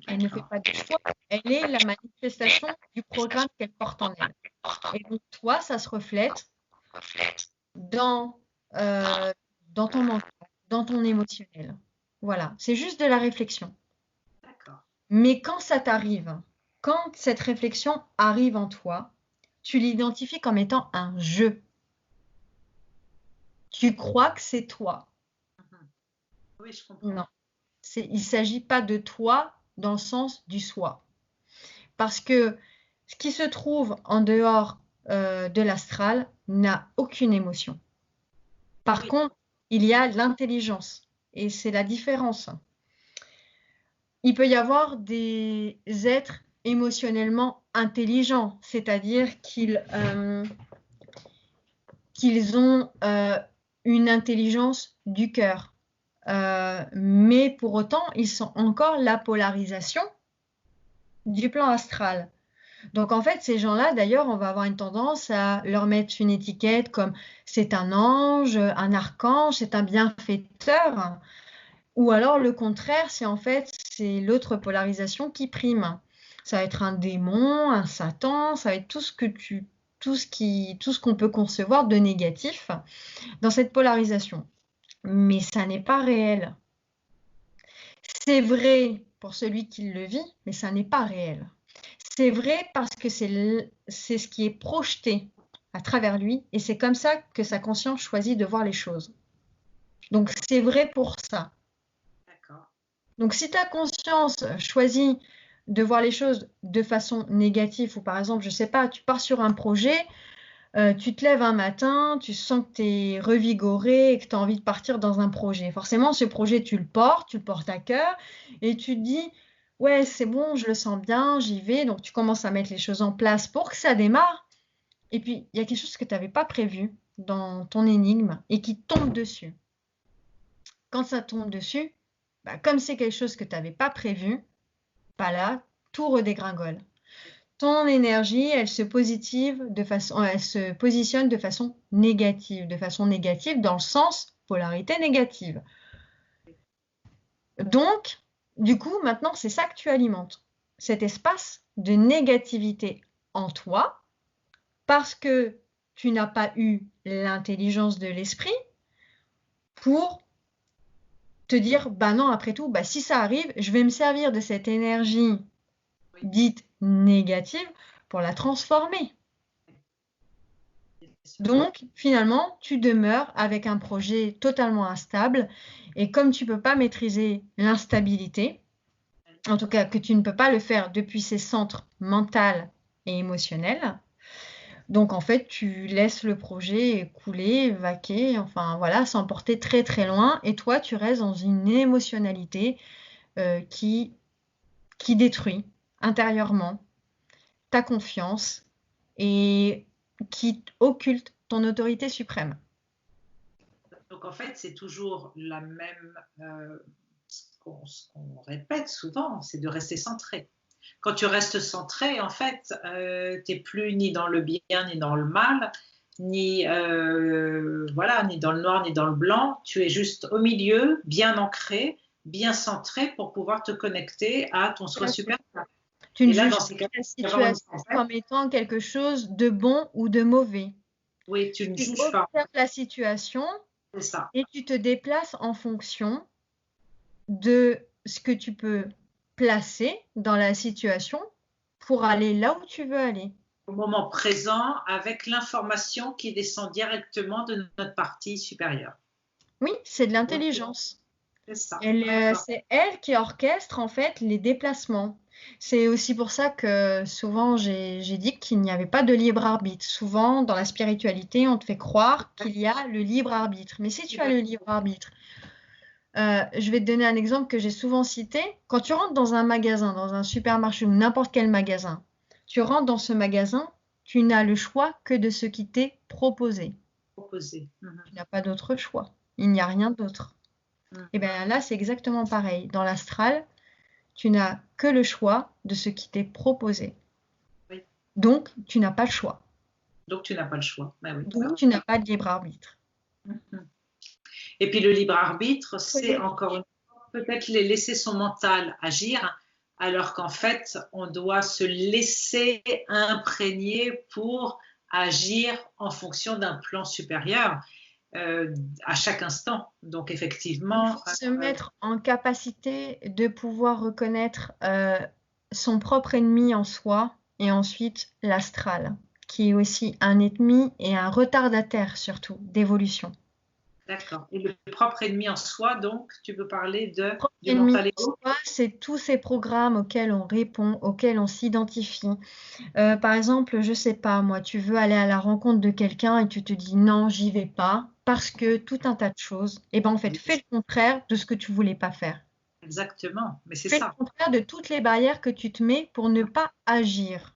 Elle ne fait pas de choix. Elle est la manifestation du programme qu'elle porte en elle. Et donc toi, ça se reflète dans, euh, dans ton mental, dans ton émotionnel. Voilà, c'est juste de la réflexion. d'accord. Mais quand ça t'arrive, quand cette réflexion arrive en toi, tu l'identifies comme étant un jeu. Tu crois que c'est toi. Oui, je comprends. Non, il ne s'agit pas de toi dans le sens du soi. Parce que ce qui se trouve en dehors de l'astral n'a aucune émotion. Par Oui, contre, il y a l'intelligence. Et c'est la différence. Il peut y avoir des êtres émotionnellement intelligents, c'est-à-dire qu'ils ont une intelligence du cœur. Mais pour autant, ils sont encore la polarisation du plan astral. Donc en fait, ces gens-là, d'ailleurs, on va avoir une tendance à leur mettre une étiquette comme c'est un ange, un archange, c'est un bienfaiteur. Ou alors le contraire, c'est en fait c'est l'autre polarisation qui prime. Ça va être un démon, un Satan, ça va être tout ce qu'on peut concevoir de négatif dans cette polarisation. Mais ça n'est pas réel. C'est vrai pour celui qui le vit, mais ça n'est pas réel. C'est vrai parce que c'est ce qui est projeté à travers lui et c'est comme ça que sa conscience choisit de voir les choses. Donc c'est vrai pour ça. d'accord. Donc si ta conscience choisit de voir les choses de façon négative ou par exemple, je sais pas, tu pars sur un projet, tu te lèves un matin, tu sens que tu es revigoré et que tu as envie de partir dans un projet. Forcément, ce projet, tu le portes à cœur et tu te dis, ouais, c'est bon, je le sens bien, j'y vais. Donc, tu commences à mettre les choses en place pour que ça démarre. Et puis, il y a quelque chose que tu n'avais pas prévu dans ton énigme et qui tombe dessus. Quand ça tombe dessus, bah, comme c'est quelque chose que tu n'avais pas prévu, bah là, tout redégringole. ton énergie, elle se positionne de façon négative dans le sens polarité négative. Donc, du coup, maintenant, c'est ça que tu alimentes, cet espace de négativité en toi, parce que tu n'as pas eu l'intelligence de l'esprit pour te dire, bah non, après tout, bah si ça arrive, je vais me servir de cette énergie dite négative pour la transformer. Donc, finalement, tu demeures avec un projet totalement instable. Et comme tu ne peux pas maîtriser l'instabilité, en tout cas que tu ne peux pas le faire depuis ces centres mental et émotionnels, donc en fait, tu laisses le projet couler, vaquer, enfin voilà, s'emporter très très loin. Et toi, tu restes dans une émotionnalité qui détruit intérieurement ta confiance et qui occulte ton autorité suprême. Donc en fait, c'est toujours la même, ce qu'on répète souvent, c'est de rester centré. Quand tu restes centré, en fait, tu n'es plus ni dans le bien ni dans le mal, ni, voilà, ni dans le noir ni dans le blanc. Tu es juste au milieu, bien ancré, bien centré pour pouvoir te connecter à ton soi supérieur. Tu ne juges pas la situation comme étant quelque chose de bon ou de mauvais. Oui, tu ne juges pas. Tu observes la situation et tu te déplaces en fonction de ce que tu peux placer dans la situation pour aller là où tu veux aller. Au moment présent, avec l'information qui descend directement de notre partie supérieure. Oui, c'est de l'intelligence. C'est ça. C'est elle qui orchestre en fait les déplacements. C'est aussi pour ça que souvent j'ai dit qu'il n'y avait pas de libre arbitre. Souvent dans la spiritualité, on te fait croire qu'il y a le libre arbitre. Mais si tu as le libre arbitre, je vais te donner un exemple que j'ai souvent cité. Quand tu rentres dans un magasin, dans un supermarché ou n'importe quel magasin, tu rentres dans ce magasin, tu n'as le choix que de ce qui t'est proposé. Tu n'as pas d'autre choix. Il n'y a rien d'autre. Et bien là, c'est exactement pareil. Dans l'astral, tu n'as que le choix de ce qui t'est proposé. Oui. Donc, tu n'as pas le choix. Donc, tu n'as pas le choix. Ben oui. Donc, tu n'as pas de libre arbitre. Et puis, le libre arbitre, c'est encore une fois, peut-être laisser son mental agir, alors qu'en fait, on doit se laisser imprégner pour agir en fonction d'un plan supérieur. À chaque instant. Donc, effectivement... Il faut se mettre en capacité de pouvoir reconnaître son propre ennemi en soi et ensuite l'astral, qui est aussi un ennemi et un retardataire surtout d'évolution. D'accord. Et le propre ennemi en soi, donc, tu peux parler du mental ego? C'est tous ces programmes auxquels on répond, auxquels on s'identifie. Par exemple, je sais pas, moi, tu veux aller à la rencontre de quelqu'un et tu te dis non, j'y vais pas, parce que tout un tas de choses. Et ben en fait, fais le contraire de ce que tu voulais pas faire. Exactement, mais c'est ça. Fais le contraire de toutes les barrières que tu te mets pour ne pas agir.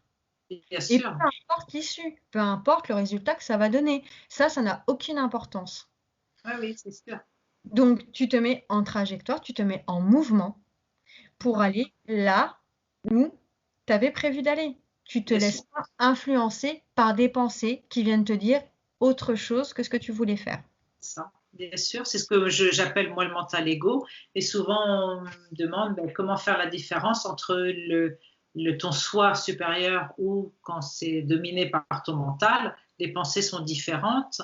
Bien sûr. Et peu importe l'issue, peu importe le résultat que ça va donner. Ça n'a aucune importance. Oui, c'est sûr. Donc, tu te mets en trajectoire, tu te mets en mouvement pour aller là où tu avais prévu d'aller. Tu ne te laisses pas influencer par des pensées qui viennent te dire autre chose que ce que tu voulais faire. Ça, bien sûr, c'est ce que j'appelle moi le mental ego. Et souvent, on me demande comment faire la différence entre ton soi supérieur ou quand c'est dominé par ton mental, les pensées sont différentes.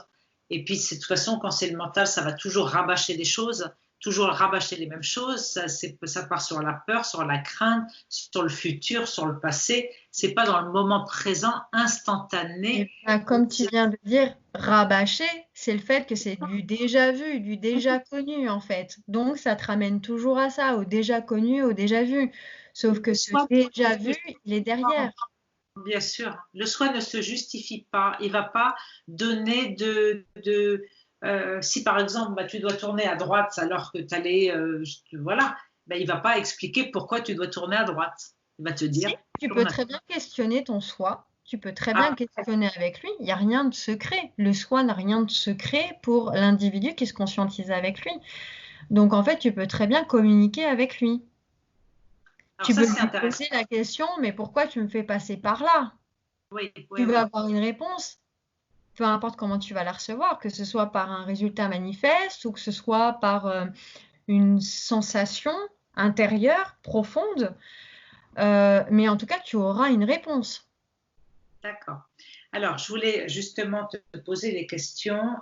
Et puis, de toute façon, quand c'est le mental, ça va toujours rabâcher des choses, toujours rabâcher les mêmes choses. Ça part sur la peur, sur la crainte, sur le futur, sur le passé. C'est pas dans le moment présent, instantané. Et ben, comme tu viens de dire, rabâcher, c'est le fait que c'est du déjà vu, du déjà connu en fait. Donc, ça te ramène toujours à ça, au déjà connu, au déjà vu. Sauf que ce déjà vu, il est derrière. Bien sûr, le soi ne se justifie pas. Il ne va pas donner si par exemple tu dois tourner à droite alors que tu allais, voilà, il ne va pas expliquer pourquoi tu dois tourner à droite. Il va te dire. Si, tu peux très bien questionner ton soi. Tu peux très bien le questionner avec lui. Il n'y a rien de secret. Le soi n'a rien de secret pour l'individu qui se conscientise avec lui. Donc en fait, tu peux très bien communiquer avec lui. Alors Tu ça, peux c'est lui intéressant. poser la question, mais pourquoi tu me fais passer par là? Oui, oui, Tu vas oui. avoir une réponse, peu importe comment tu vas la recevoir, que ce soit par un résultat manifeste ou que ce soit par une sensation intérieure, profonde, mais en tout cas, tu auras une réponse. D'accord. Alors, je voulais justement te poser des questions.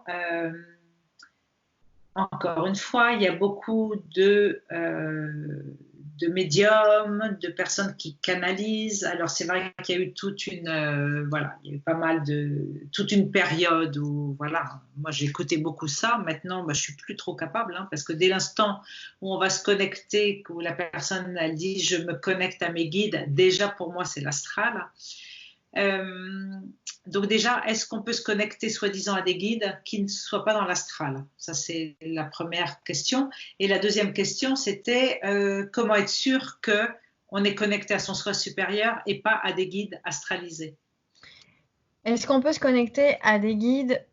Encore une fois, il y a beaucoup de médiums, de personnes qui canalisent. Alors, c'est vrai qu'il y a eu voilà, il y a eu pas mal toute une période où, voilà, moi j'ai écouté beaucoup ça. Maintenant, bah, je suis plus trop capable, hein, parce que dès l'instant où on va se connecter, où la personne elle dit je me connecte à mes guides, déjà pour moi c'est l'astral. Euh, donc déjà, est-ce qu'on peut se connecter soi-disant à des guides qui ne soient pas dans l'astral? Ça, c'est la première question. Et la deuxième question, c'était comment être sûr qu'on est connecté à son soi supérieur et pas à des guides astralisés? Est-ce qu'on peut se connecter à des guides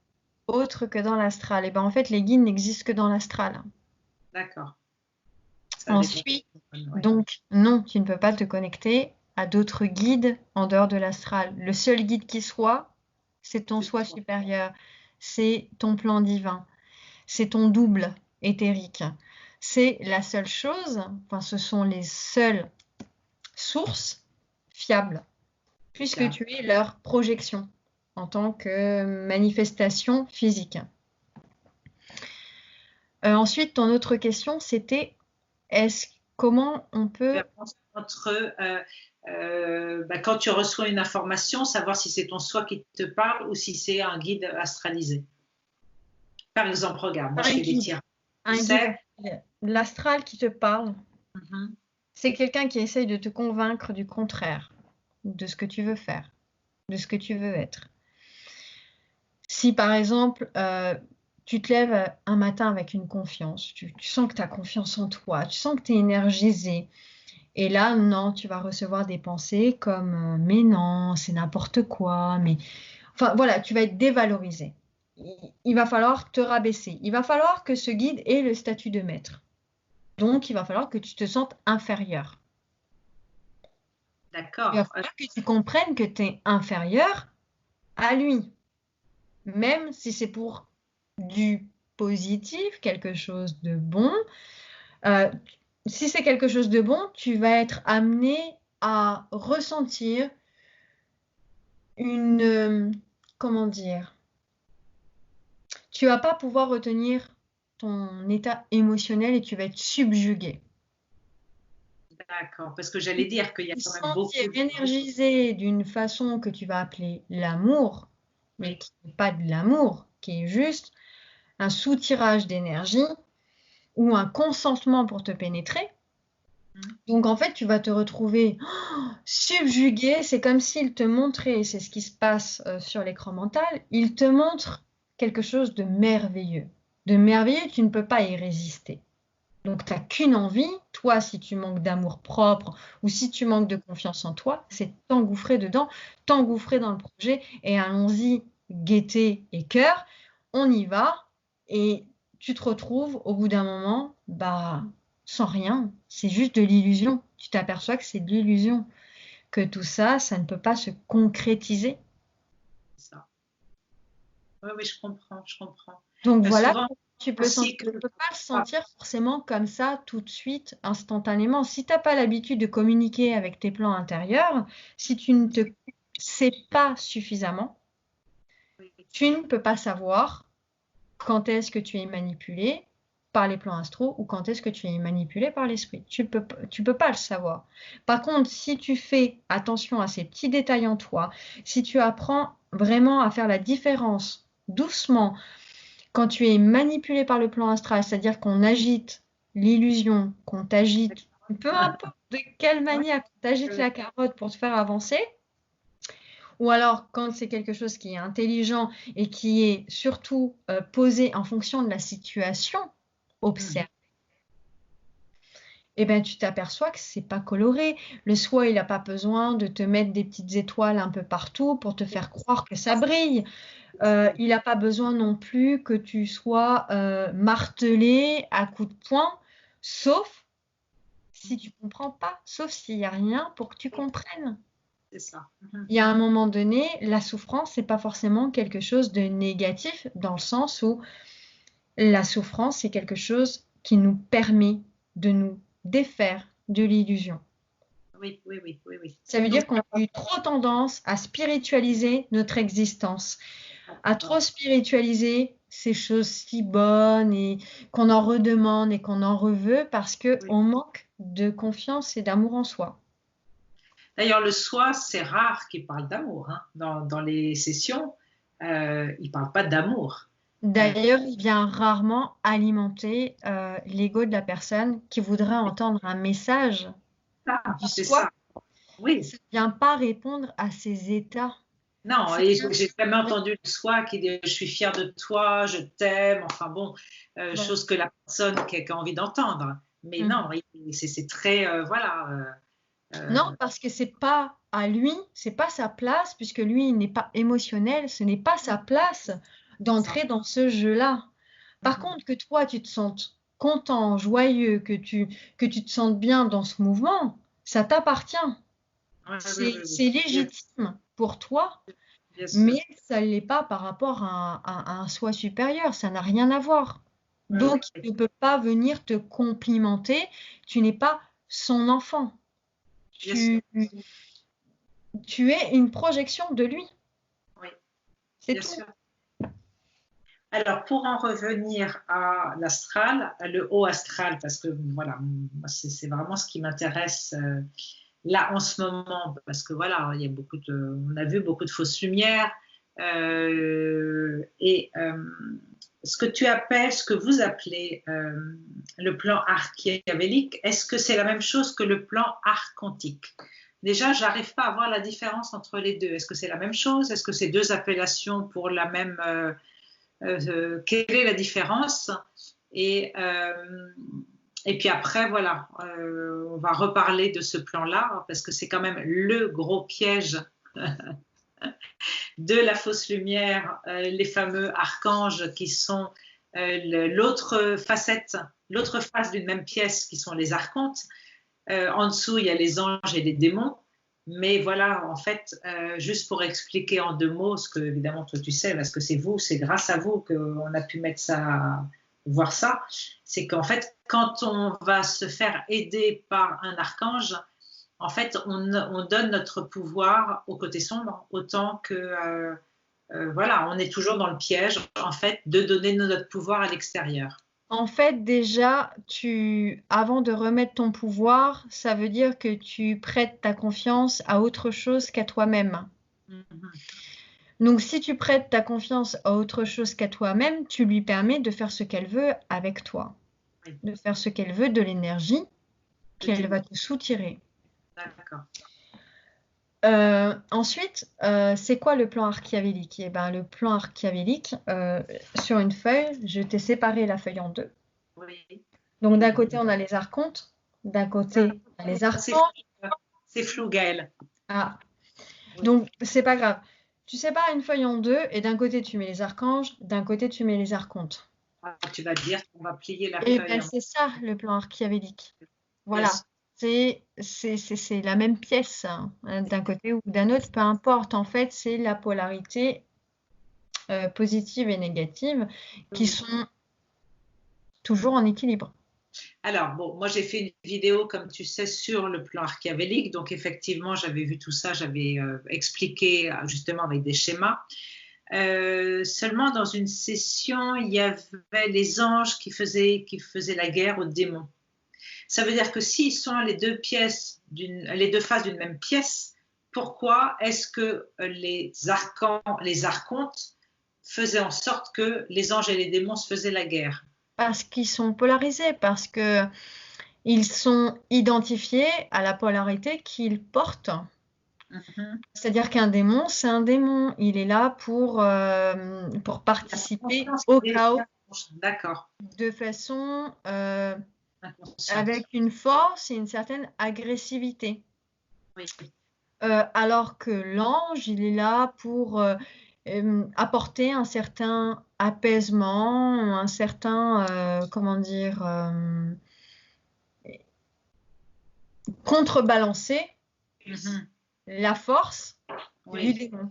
autres que dans l'astral? Eh ben, en fait, les guides n'existent que dans l'astral. D'accord. Ça dépend. Ensuite, Ouais. donc, non, tu ne peux pas te connecter à d'autres guides en dehors de l'astral. Le seul guide qui soit, c'est ton soi supérieur, c'est ton plan divin, c'est ton double éthérique. C'est la seule chose, enfin, ce sont les seules sources fiables, puisque Fiable. tu es leur projection en tant que manifestation physique. Ensuite, ton autre question, c'était comment on peut... Entre bah, quand tu reçois une information, savoir si c'est ton soi qui te parle ou si c'est un guide astralisé. Par exemple, regarde, moi je Un fais des guide, tirages, tu un guide, sais. l'astral qui te parle, Mhm. c'est quelqu'un qui essaye de te convaincre du contraire, de ce que tu veux faire, de ce que tu veux être. Si par exemple, tu te lèves un matin avec une confiance, tu sens que tu as confiance en toi, tu sens que tu es énergisé, et là, non, tu vas recevoir des pensées comme mais non, c'est n'importe quoi, mais enfin voilà, tu vas être dévalorisé. Il va falloir te rabaisser. Il va falloir que ce guide ait le statut de maître. Donc, il va falloir que tu te sentes inférieur. Il va D'accord. falloir que tu comprennes que tu es inférieur à lui, même si c'est pour du positif, quelque chose de bon. Euh, si c'est quelque chose de bon, tu vas être amené à ressentir une, comment dire, tu vas pas pouvoir retenir ton état émotionnel et tu vas être subjugué. D'accord. Parce que j'allais dire qu'il y a Te quand même sentir beaucoup de... énergisé d'une façon que tu vas appeler l'amour, mais Oui. qui n'est pas de l'amour, qui est juste un soutirage d'énergie ou un consentement pour te pénétrer. Mhm. Donc en fait, tu vas te retrouver subjugué. C'est comme s'il te montrait, c'est ce qui se passe sur l'écran mental, il te montre quelque chose de merveilleux. De merveilleux, tu ne peux pas y résister. Donc, tu n'as qu'une envie, toi, si tu manques d'amour propre ou si tu manques de confiance en toi, c'est t'engouffrer dedans, t'engouffrer dans le projet et allons-y, gaieté et cœur, on y va et tu te retrouves au bout d'un moment, bah, sans rien, c'est juste de l'illusion. Tu t'aperçois que c'est de l'illusion, que tout ça, ça ne peut pas se concrétiser. C'est ça. Oui, oui, je comprends, je comprends. Donc voilà, Souvent tu peux aussi que... ne peux pas le sentir forcément comme ça tout de suite, instantanément. Si tu n'as pas l'habitude de communiquer avec tes plans intérieurs, si tu ne te sais pas suffisamment, tu ne peux pas savoir quand est-ce que tu es manipulé par les plans astraux ou quand est-ce que tu es manipulé par l'esprit. Tu peux pas le savoir. Par contre, si tu fais attention à ces petits détails en toi, si tu apprends vraiment à faire la différence doucement quand tu es manipulé par le plan astral, c'est-à-dire qu'on agite l'illusion, qu'on t'agite, peu importe de quelle manière, qu'on t'agite la carotte pour te faire avancer, ou alors quand c'est quelque chose qui est intelligent et qui est surtout posé en fonction de la situation, observe. Eh ben, tu t'aperçois que c'est pas coloré. Le soi, il n'a pas besoin de te mettre des petites étoiles un peu partout pour te faire croire que ça brille. Il n'a pas besoin non plus que tu sois martelé à coups de poing, sauf si tu ne comprends pas, sauf s'il n'y a rien pour que tu comprennes. C'est ça. Il y a un moment donné, la souffrance, c'est pas forcément quelque chose de négatif, dans le sens où la souffrance, c'est quelque chose qui nous permet de nous défaire de l'illusion. Oui, oui, oui, oui, oui. Ça veut Donc, dire qu'on a eu trop tendance à spiritualiser notre existence, à trop spiritualiser ces choses si bonnes et qu'on en redemande et qu'on en reveut parce oui. qu'on manque de confiance et d'amour en soi. D'ailleurs, le soi, c'est rare qu'il parle d'amour. Hein. Dans les sessions, il ne parle pas d'amour. D'ailleurs, il vient rarement alimenter l'ego de la personne qui voudrait entendre un message du C'est soi. ça. Oui. Ça ne vient pas répondre à ses états. Non, Ça et vient- j'ai jamais entendu le soi qui dit je suis fier de toi, je t'aime, enfin bon, Bon. chose que la personne qui a envie d'entendre. Mais non, c'est très, voilà. Non, parce que c'est pas à lui, c'est pas sa place, puisque lui, il n'est pas émotionnel, ce n'est pas sa place d'entrer dans ce jeu-là. Par contre, que toi, tu te sentes content, joyeux, que tu te sentes bien dans ce mouvement, ça t'appartient. Oui, oui, oui, C'est oui. légitime pour toi, Bien sûr. mais ça ne l'est pas par rapport à un soi supérieur, ça n'a rien à voir. Oui, Donc, oui, il ne peut pas venir te complimenter, tu n'es pas son enfant. bien sûr. Tu es une projection de lui, Oui, c'est bien tout. sûr. Alors, pour en revenir à l'astral, le haut astral, parce que voilà, c'est vraiment ce qui m'intéresse là en ce moment, parce que voilà, il y a on a vu beaucoup de fausses lumières ce que tu appelles, ce que vous appelez le plan archiavélique, est-ce que c'est la même chose que le plan archontique? Déjà, j'arrive pas à voir la différence entre les deux. Est-ce que c'est la même chose? Est-ce que c'est deux appellations pour la même quelle est la différence et puis après, voilà, on va reparler de ce plan-là parce que c'est quand même le gros piège de la fausse lumière, les fameux archanges qui sont l'autre facette, l'autre face d'une même pièce qui sont les archontes. En dessous, il y a les anges et les démons. Mais voilà, en fait, juste pour expliquer en deux mots, ce que évidemment toi tu sais, parce que c'est grâce à vous qu'on a pu mettre ça, voir ça, c'est qu'en fait, quand on va se faire aider par un archange, en fait, on donne notre pouvoir au côté sombre, autant que, voilà, on est toujours dans le piège, en fait, de donner notre pouvoir à l'extérieur. En fait, déjà, avant de remettre ton pouvoir, ça veut dire que tu prêtes ta confiance à autre chose qu'à toi-même. Donc, si tu prêtes ta confiance à autre chose qu'à toi-même, tu lui permets de faire ce qu'elle veut avec toi, Oui. de faire ce qu'elle veut de l'énergie qu'elle va te soutirer. D'accord. Ensuite, c'est quoi le plan archiavélique? Eh ben, le plan archiavélique, sur une feuille, je t'ai séparé la feuille en deux. Oui. Donc, d'un côté, on a les archontes, d'un côté, on a les archanges. C'est flou, Gaëlle. Ah, Oui. donc, c'est pas grave. Tu sépares une feuille en deux et d'un côté, tu mets les archanges, d'un côté, tu mets les archontes. Ah, tu vas dire qu'on va plier la Et feuille. ben, c'est ça, le plan archiavélique. Voilà. Yes. C'est la même pièce, hein, d'un côté ou d'un autre, peu importe. En fait, c'est la polarité positives et négatives qui sont toujours en équilibre. Alors, bon, moi j'ai fait une vidéo, comme tu sais, sur le plan archiavélique. Donc, effectivement, j'avais vu tout ça, j'avais expliqué justement avec des schémas. Seulement, dans une session, il y avait les anges qui faisaient la guerre aux démons. Ça veut dire que s'ils sont les deux faces d'une même pièce, pourquoi est-ce que les archontes faisaient en sorte que les anges et les démons se faisaient la guerre? Parce qu'ils sont polarisés, parce qu'ils sont identifiés à la polarité qu'ils portent. C'est-à-dire qu'un démon, c'est un démon. Il est là pour participer au chaos. D'accord. De façon avec une force et une certaine agressivité. Oui. Alors que l'ange, il est là pour apporter un certain apaisement, un certain, comment dire, contrebalancer Mhm. la force du Oui, démon.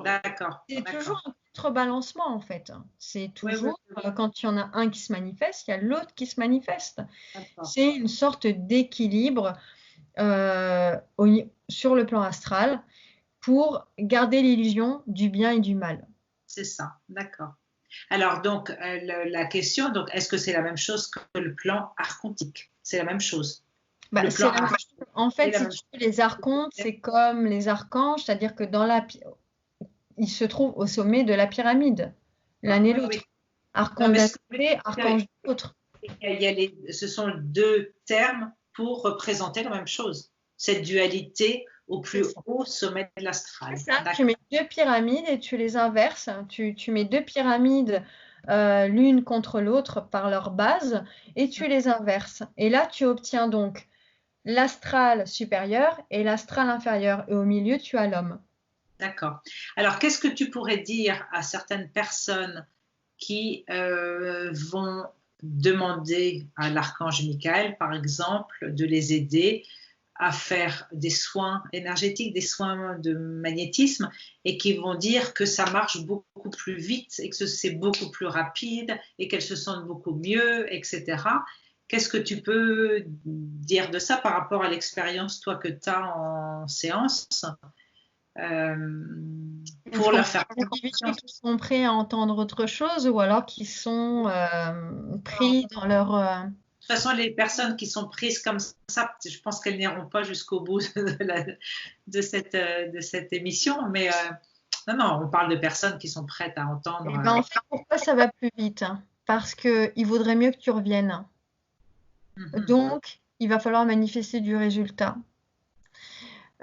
d'accord, C'est d'accord. toujours un contrebalancement en fait. C'est Oui, oui, toujours, oui, quand il y en a un qui se manifeste, il y a l'autre qui se manifeste. d'accord. C'est une sorte d'équilibre sur le plan astral pour garder l'illusion du bien et du mal. C'est ça, d'accord. Alors, donc, la question, donc, est-ce que c'est la même chose que le plan archontique? C'est la même chose. Bah, Le c'est plan la même archontique chose. En est fait, la si même tu chose. veux, les archontes, c'est comme les archanges, c'est-à-dire que ils se trouvent au sommet de la pyramide, l'un et Oui, oui. l'autre. Non, Archange mais d'un ce que je veux côté, dire, archange de l'autre. ce sont deux termes pour représenter la même chose. Cette dualité au C'est plus ça. haut sommet de l'astral. C'est ça. Tu D'accord. mets deux pyramides et tu les inverses. Tu mets deux pyramides l'une contre l'autre par leur base et tu les inverses. Et là, tu obtiens donc l'astral supérieur et l'astral inférieur. Et au milieu, tu as l'homme. D'accord. Alors, qu'est-ce que tu pourrais dire à certaines personnes qui vont demander à l'archange Michael, par exemple, de les aider à faire des soins énergétiques, des soins de magnétisme, et qui vont dire que ça marche beaucoup plus vite et que c'est beaucoup plus rapide et qu'elles se sentent beaucoup mieux, etc. Qu'est-ce que tu peux dire de ça par rapport à l'expérience, toi, que tu as en séance, euh, Je pour leur comprends faire les individus confiance? qui sont prêts à entendre autre chose ou alors qui sont pris dans leur... De toute façon, les personnes qui sont prises comme ça, je pense qu'elles n'iront pas jusqu'au bout de cette émission. Mais non, non, on parle de personnes qui sont prêtes à entendre. Eh ben, en fait, pourquoi ça va plus vite? Parce qu'il vaudrait mieux que tu reviennes. Donc, il va falloir manifester du résultat.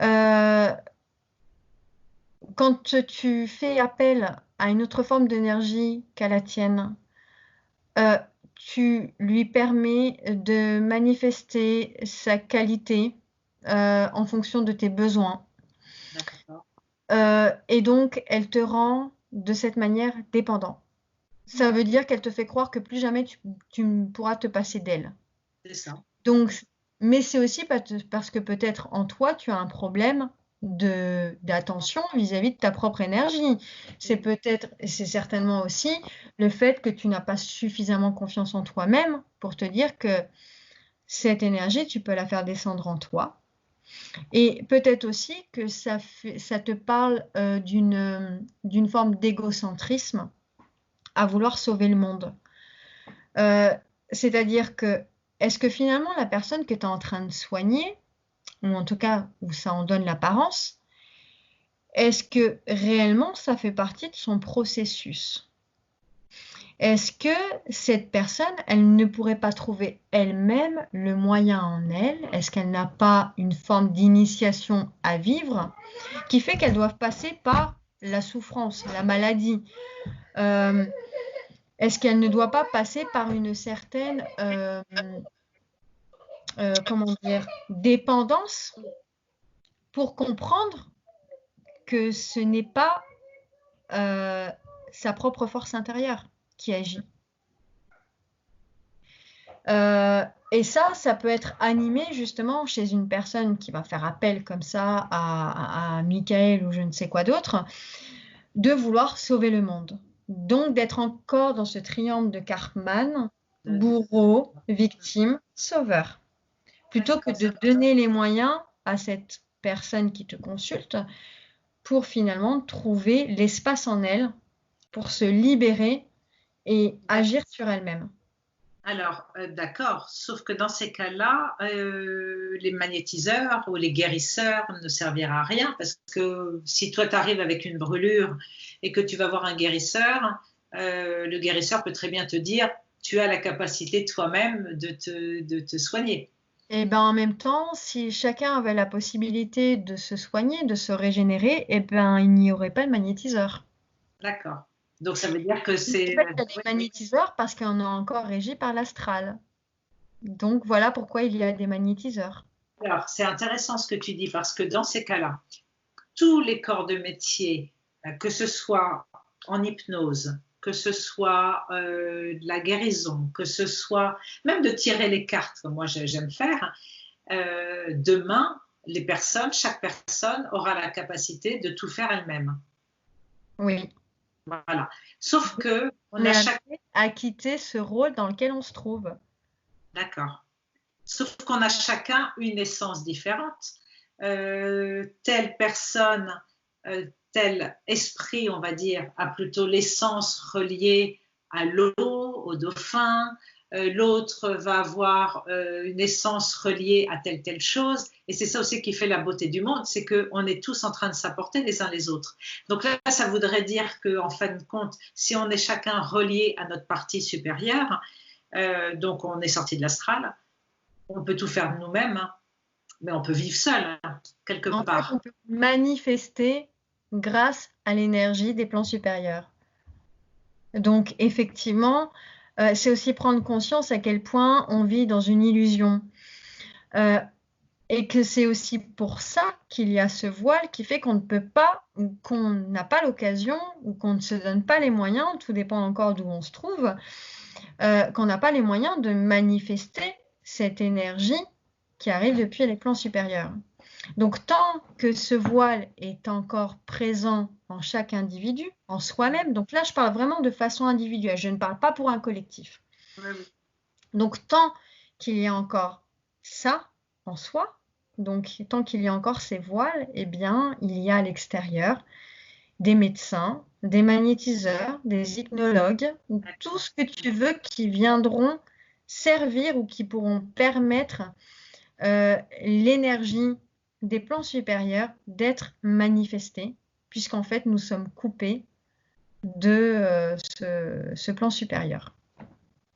Euh, Quand tu fais appel à une autre forme d'énergie qu'à la tienne, euh, tu lui permets de manifester sa qualité en fonction de tes besoins. D'accord. Et donc, elle te rend de cette manière dépendant. Ça veut dire qu'elle te fait croire que plus jamais tu pourras te passer d'elle. C'est ça. Donc, mais c'est aussi parce que peut-être en toi, tu as un problème d'attention vis-à-vis de ta propre énergie. C'est peut-être, et c'est certainement aussi le fait que tu n'as pas suffisamment confiance en toi-même pour te dire que cette énergie, tu peux la faire descendre en toi. Et peut-être aussi que ça te parle d'une forme d'égocentrisme à vouloir sauver le monde. Euh, C'est-à-dire que, est-ce que finalement la personne que tu es en train de soigner, ou en tout cas où ça en donne l'apparence, est-ce que réellement ça fait partie de son processus? Est-ce que cette personne, elle ne pourrait pas trouver elle-même le moyen en elle? Est-ce qu'elle n'a pas une forme d'initiation à vivre qui fait qu'elle doit passer par la souffrance, la maladie? Euh, Est-ce qu'elle ne doit pas passer par une certaine comment dire, dépendance pour comprendre que ce n'est pas euh, sa propre force intérieure qui agit. Et ça peut être animé justement chez une personne qui va faire appel comme ça à Michael ou je ne sais quoi d'autre, de vouloir sauver le monde. Donc d'être encore dans ce triangle de Karpman, bourreau, victime, sauveur. Plutôt que de donner les moyens à cette personne qui te consulte pour finalement trouver l'espace en elle pour se libérer et agir sur elle-même. Alors, d'accord, sauf que dans ces cas-là, les magnétiseurs ou les guérisseurs ne serviront à rien parce que si toi tu arrives avec une brûlure et que tu vas voir un guérisseur, le guérisseur peut très bien te dire tu as la capacité toi-même de te soigner. Et ben en même temps, si chacun avait la possibilité de se soigner, de se régénérer, et ben il n'y aurait pas de magnétiseur. D'accord. Donc ça veut dire que En c'est. fait, il y a des magnétiseurs parce qu'on est encore régi par l'astral. Donc voilà pourquoi il y a des magnétiseurs. Alors, c'est intéressant ce que tu dis parce que dans ces cas-là, tous les corps de métier, que ce soit en hypnose, que ce soit de la guérison, que ce soit même de tirer les cartes, comme moi j'aime faire, demain, chaque personne aura la capacité de tout faire elle-même. Oui. Voilà. Sauf que on a à quitter ce rôle dans lequel on se trouve. D'accord. Sauf qu'on a chacun une essence différente. Telle personne, tel esprit, on va dire, a plutôt l'essence reliée à l'eau, au dauphin. L'autre va avoir une essence reliée à telle chose. Et c'est ça aussi qui fait la beauté du monde, c'est qu'on est tous en train de s'apporter les uns les autres. Donc là, ça voudrait dire qu'en fin de compte, si on est chacun relié à notre partie supérieure, donc on est sorti de l'astral, on peut tout faire de nous-mêmes, hein, mais on peut vivre seul, hein, quelque part. En fait, on peut manifester grâce à l'énergie des plans supérieurs. Donc, effectivement, c'est aussi prendre conscience à quel point on vit dans une illusion. Et que c'est aussi pour ça qu'il y a ce voile qui fait qu'on ne peut pas, ou qu'on n'a pas l'occasion, ou qu'on ne se donne pas les moyens, tout dépend encore d'où on se trouve, qu'on n'a pas les moyens de manifester cette énergie qui arrive depuis les plans supérieurs. Donc, tant que ce voile est encore présent en chaque individu, en soi-même, donc là, je parle vraiment de façon individuelle, je ne parle pas pour un collectif. Oui. Donc, tant qu'il y a encore ça en soi, donc tant qu'il y a encore ces voiles, eh bien, il y a à l'extérieur des médecins, des magnétiseurs, des hypnologues, tout ce que tu veux qui viendront servir ou qui pourront permettre l'énergie des plans supérieurs d'être manifestée, puisqu'en fait, nous sommes coupés de ce plan supérieur.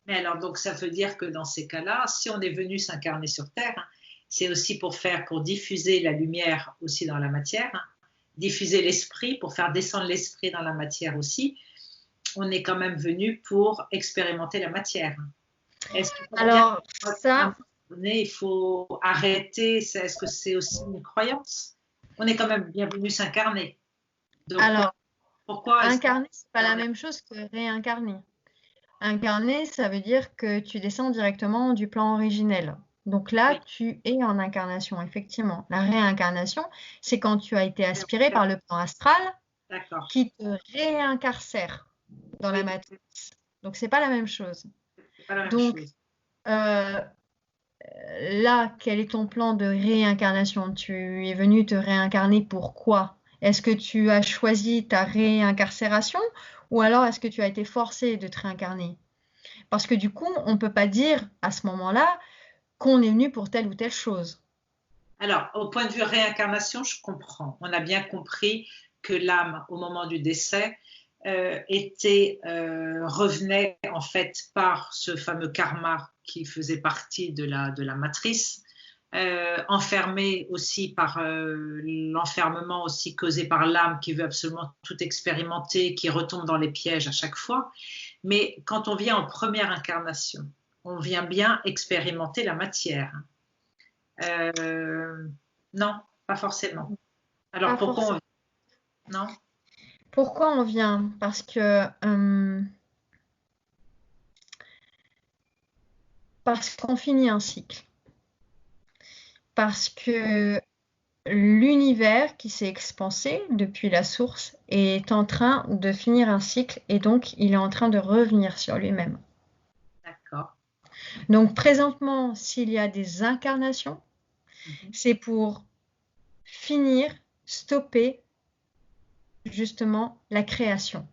Mais alors, donc, ça veut dire que dans ces cas-là, si on est venu s'incarner sur Terre, c'est aussi pour diffuser la lumière aussi dans la matière, diffuser l'esprit, pour faire descendre l'esprit dans la matière aussi. On est quand même venu pour expérimenter la matière. Est-ce que alors, ça, il faut arrêter, est-ce que c'est aussi une croyance? On est quand même bien venu s'incarner. Donc, alors, pourquoi incarner, c'est pas la même chose que réincarner. Incarner, ça veut dire que tu descends directement du plan originel. Donc là, oui. Tu es en incarnation, effectivement. La réincarnation, c'est quand tu as été aspiré par le plan astral qui te réincarcère dans la matrice. Donc, c'est pas la même chose. Pas la même Donc, chose. Là, quel est ton plan de réincarnation? Tu es venu te réincarner pourquoi? Est-ce que tu as choisi ta réincarcération ou alors est-ce que tu as été forcé de te réincarner? Parce que du coup, on ne peut pas dire à ce moment-là qu'on est venu pour telle ou telle chose. Alors, au point de vue réincarnation, je comprends. On a bien compris que l'âme, au moment du décès, revenait en fait par ce fameux karma qui faisait partie de la matrice, enfermé aussi par l'enfermement aussi causé par l'âme qui veut absolument tout expérimenter, qui retombe dans les pièges à chaque fois. Mais quand on vient en première incarnation, on vient bien expérimenter la matière. Non, pas forcément. Alors pourquoi non? Pourquoi on vient? Parce qu'on finit un cycle. Parce que l'univers qui s'est expansé depuis la source est en train de finir un cycle et donc il est en train de revenir sur lui-même. D'accord. Donc présentement, s'il y a des incarnations, c'est pour finir, stopper justement la création.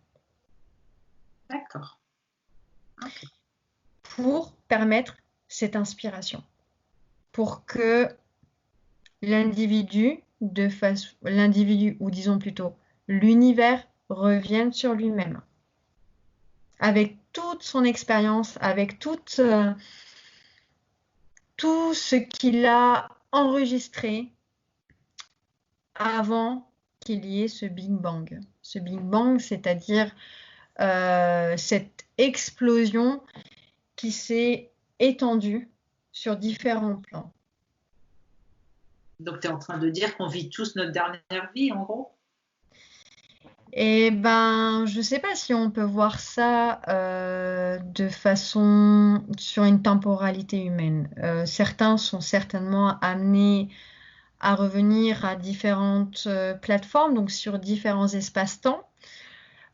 D'accord. Okay. Pour permettre cette inspiration. Pour que l'individu, ou disons plutôt l'univers, revienne sur lui-même. Avec toute son expérience, avec tout ce qu'il a enregistré avant qu'il y ait ce Big Bang. Ce Big Bang, c'est-à-dire cette explosion qui s'est étendue sur différents plans. Donc, tu es en train de dire qu'on vit tous notre dernière vie, en gros? Et ben, je ne sais pas si on peut voir ça de façon sur une temporalité humaine. Certains sont certainement amenés à revenir à différentes plateformes, donc sur différents espaces-temps,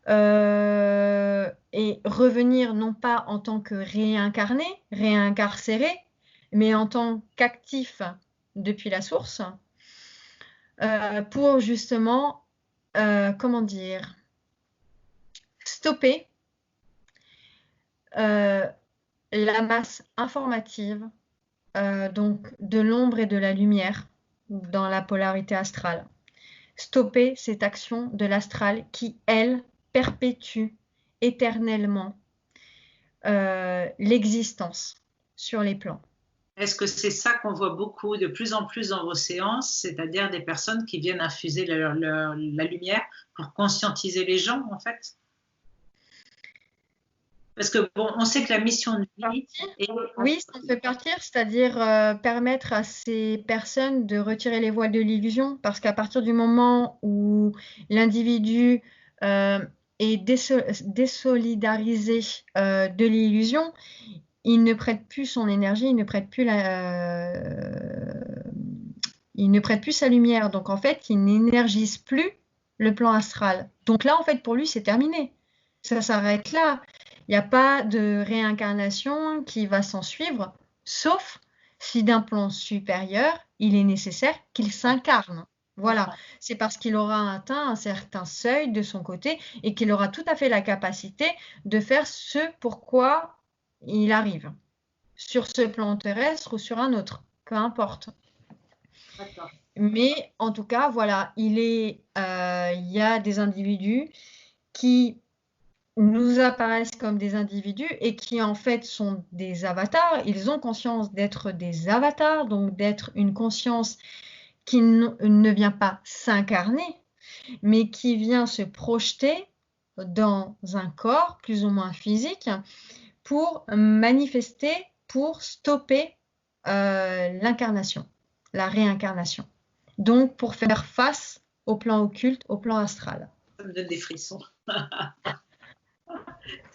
et revenir non pas en tant que réincarné, réincarcéré, mais en tant qu'actif depuis la source, pour justement, comment dire, stopper euh, la masse informative, donc de l'ombre et de la lumière dans la polarité astrale. Stopper cette action de l'astral qui, elle, perpétue éternellement l'existence sur les plans. Est-ce que c'est ça qu'on voit beaucoup, de plus en plus dans vos séances, c'est-à-dire des personnes qui viennent infuser la lumière pour conscientiser les gens, en fait? Parce que bon, on sait que la mission de vie est... Oui, ça fait partir, c'est-à-dire permettre à ces personnes de retirer les voiles de l'illusion, parce qu'à partir du moment où l'individu est désolidarisé de l'illusion, il ne prête plus son énergie, il ne prête plus sa lumière. Donc en fait, il n'énergise plus le plan astral. Donc là, en fait, pour lui, c'est terminé. Ça s'arrête là. Il n'y a pas de réincarnation qui va s'en suivre, sauf si d'un plan supérieur, il est nécessaire qu'il s'incarne. Voilà, c'est parce qu'il aura atteint un certain seuil de son côté et qu'il aura tout à fait la capacité de faire ce pourquoi il arrive, sur ce plan terrestre ou sur un autre, peu importe. D'accord. Mais en tout cas, voilà, il y a des individus qui nous apparaissent comme des individus et qui en fait sont des avatars. Ils ont conscience d'être des avatars, donc d'être une conscience qui ne vient pas s'incarner, mais qui vient se projeter dans un corps plus ou moins physique pour manifester, pour stopper l'incarnation, la réincarnation. Donc pour faire face au plan occulte, au plan astral. Ça me donne des frissons.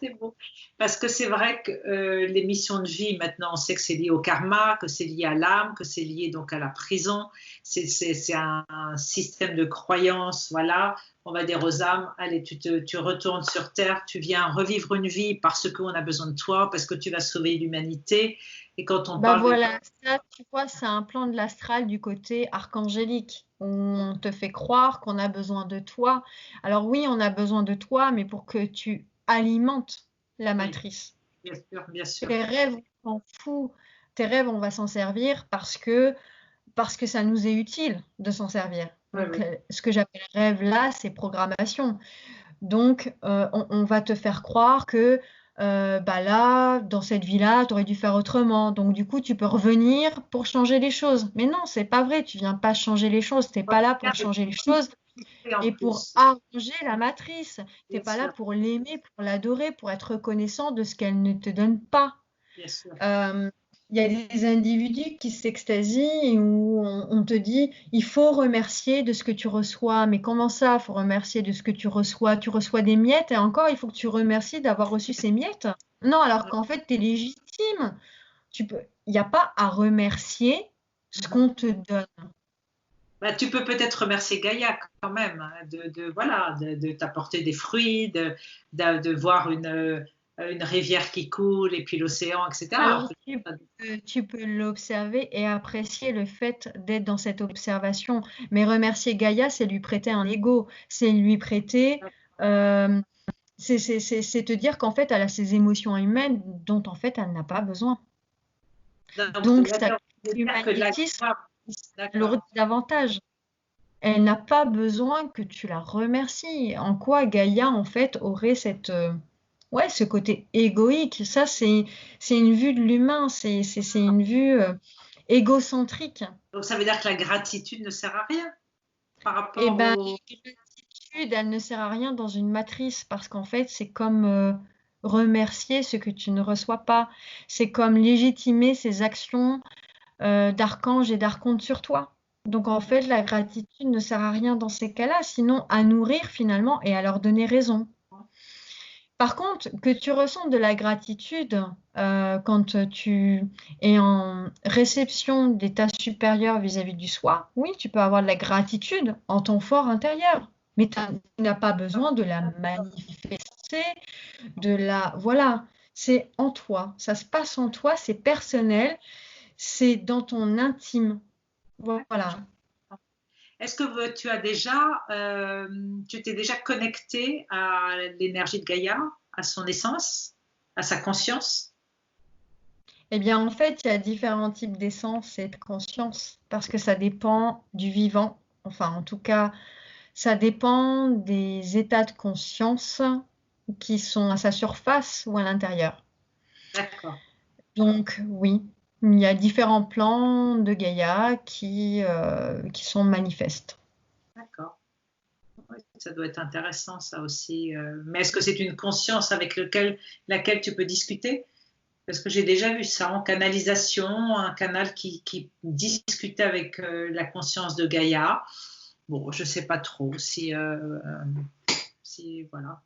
C'est beau. Parce que c'est vrai que les missions de vie, maintenant, on sait que c'est lié au karma, que c'est lié à l'âme, que c'est lié donc à la prison. C'est un système de croyance, voilà. On va dire aux âmes, allez, tu retournes sur Terre, tu viens revivre une vie parce qu'on a besoin de toi, parce que tu vas sauver l'humanité. Et quand on Bah parle voilà, ça, tu vois, c'est un plan de l'astral du côté archangélique, où on te fait croire qu'on a besoin de toi. Alors oui, on a besoin de toi, mais pour que tu alimentes la oui, matrice. bien sûr, bien sûr. Tes rêves, on s'en fout. Tes rêves, on va s'en servir parce que ça nous est utile de s'en servir. Oui, Donc, oui. ce que j'appelle rêve là, c'est programmation. Donc, on va te faire croire que bah là, dans cette vie-là, tu aurais dû faire autrement. Donc, du coup, tu peux revenir pour changer les choses. Mais non, c'est pas vrai. Tu viens pas changer les choses. T'es pas là pour changer les choses Et en et pour plus, arranger la matrice. T'es bien pas là sûr, pour l'aimer, pour l'adorer, pour être reconnaissant de ce qu'elle ne te donne pas. bien sûr. Euh, Il y a des individus qui s'extasient et où on te dit il faut remercier de ce que tu reçois. Mais comment ça, il faut remercier de ce que tu reçois? Tu reçois des miettes et encore, il faut que tu remercies d'avoir reçu ces miettes. Non, alors qu'en fait, tu es légitime. Il n'y a pas à remercier ce qu'on te donne. Bah, tu peux peut-être remercier Gaïa quand même, hein, voilà, de t'apporter des fruits, de voir une rivière qui coule et puis l'océan, etc. Alors, tu peux l'observer et apprécier le fait d'être dans cette observation. Mais remercier Gaïa, c'est lui prêter un ego, c'est lui prêter, euh, c'est te dire qu'en fait, elle a ses émotions humaines dont en fait, elle n'a pas besoin. Donc, Donc, sa d'accord, c'est-à-dire que humanitisme le d'accord. redit davantage. Elle n'a pas besoin que tu la remercies. En quoi Gaïa, en fait, aurait ouais, ce côté égoïque? Ça, c'est une vue de l'humain, c'est une vue égocentrique. Donc, ça veut dire que la gratitude ne sert à rien par Eh rapport ben, au... la gratitude, elle ne sert à rien dans une matrice parce qu'en fait, c'est comme remercier ce que tu ne reçois pas. C'est comme légitimer ces actions d'archanges et d'archontes sur toi. Donc en fait, la gratitude ne sert à rien dans ces cas-là, sinon à nourrir finalement et à leur donner raison. Par contre, que tu ressentes de la gratitude quand tu es en réception d'état supérieur vis-à-vis du soi, oui, tu peux avoir de la gratitude en ton fort intérieur, mais tu n'as pas besoin de la manifester, de la... Voilà, c'est en toi, ça se passe en toi, c'est personnel, c'est dans ton intime. Voilà. Est-ce que tu t'es déjà connecté à l'énergie de Gaïa, à son essence, à sa conscience? Eh bien, en fait, il y a différents types d'essence et de conscience parce que ça dépend du vivant. Enfin, en tout cas, ça dépend des états de conscience qui sont à sa surface ou à l'intérieur. D'accord, Donc, oui, il y a différents plans de Gaïa qui sont manifestes. d'accord. Oui, ça doit être intéressant, ça aussi. Mais est-ce que c'est une conscience avec laquelle tu peux discuter? Parce que j'ai déjà vu ça en canalisation, un canal qui discutait avec la conscience de Gaïa. Bon, je ne sais pas trop si voilà,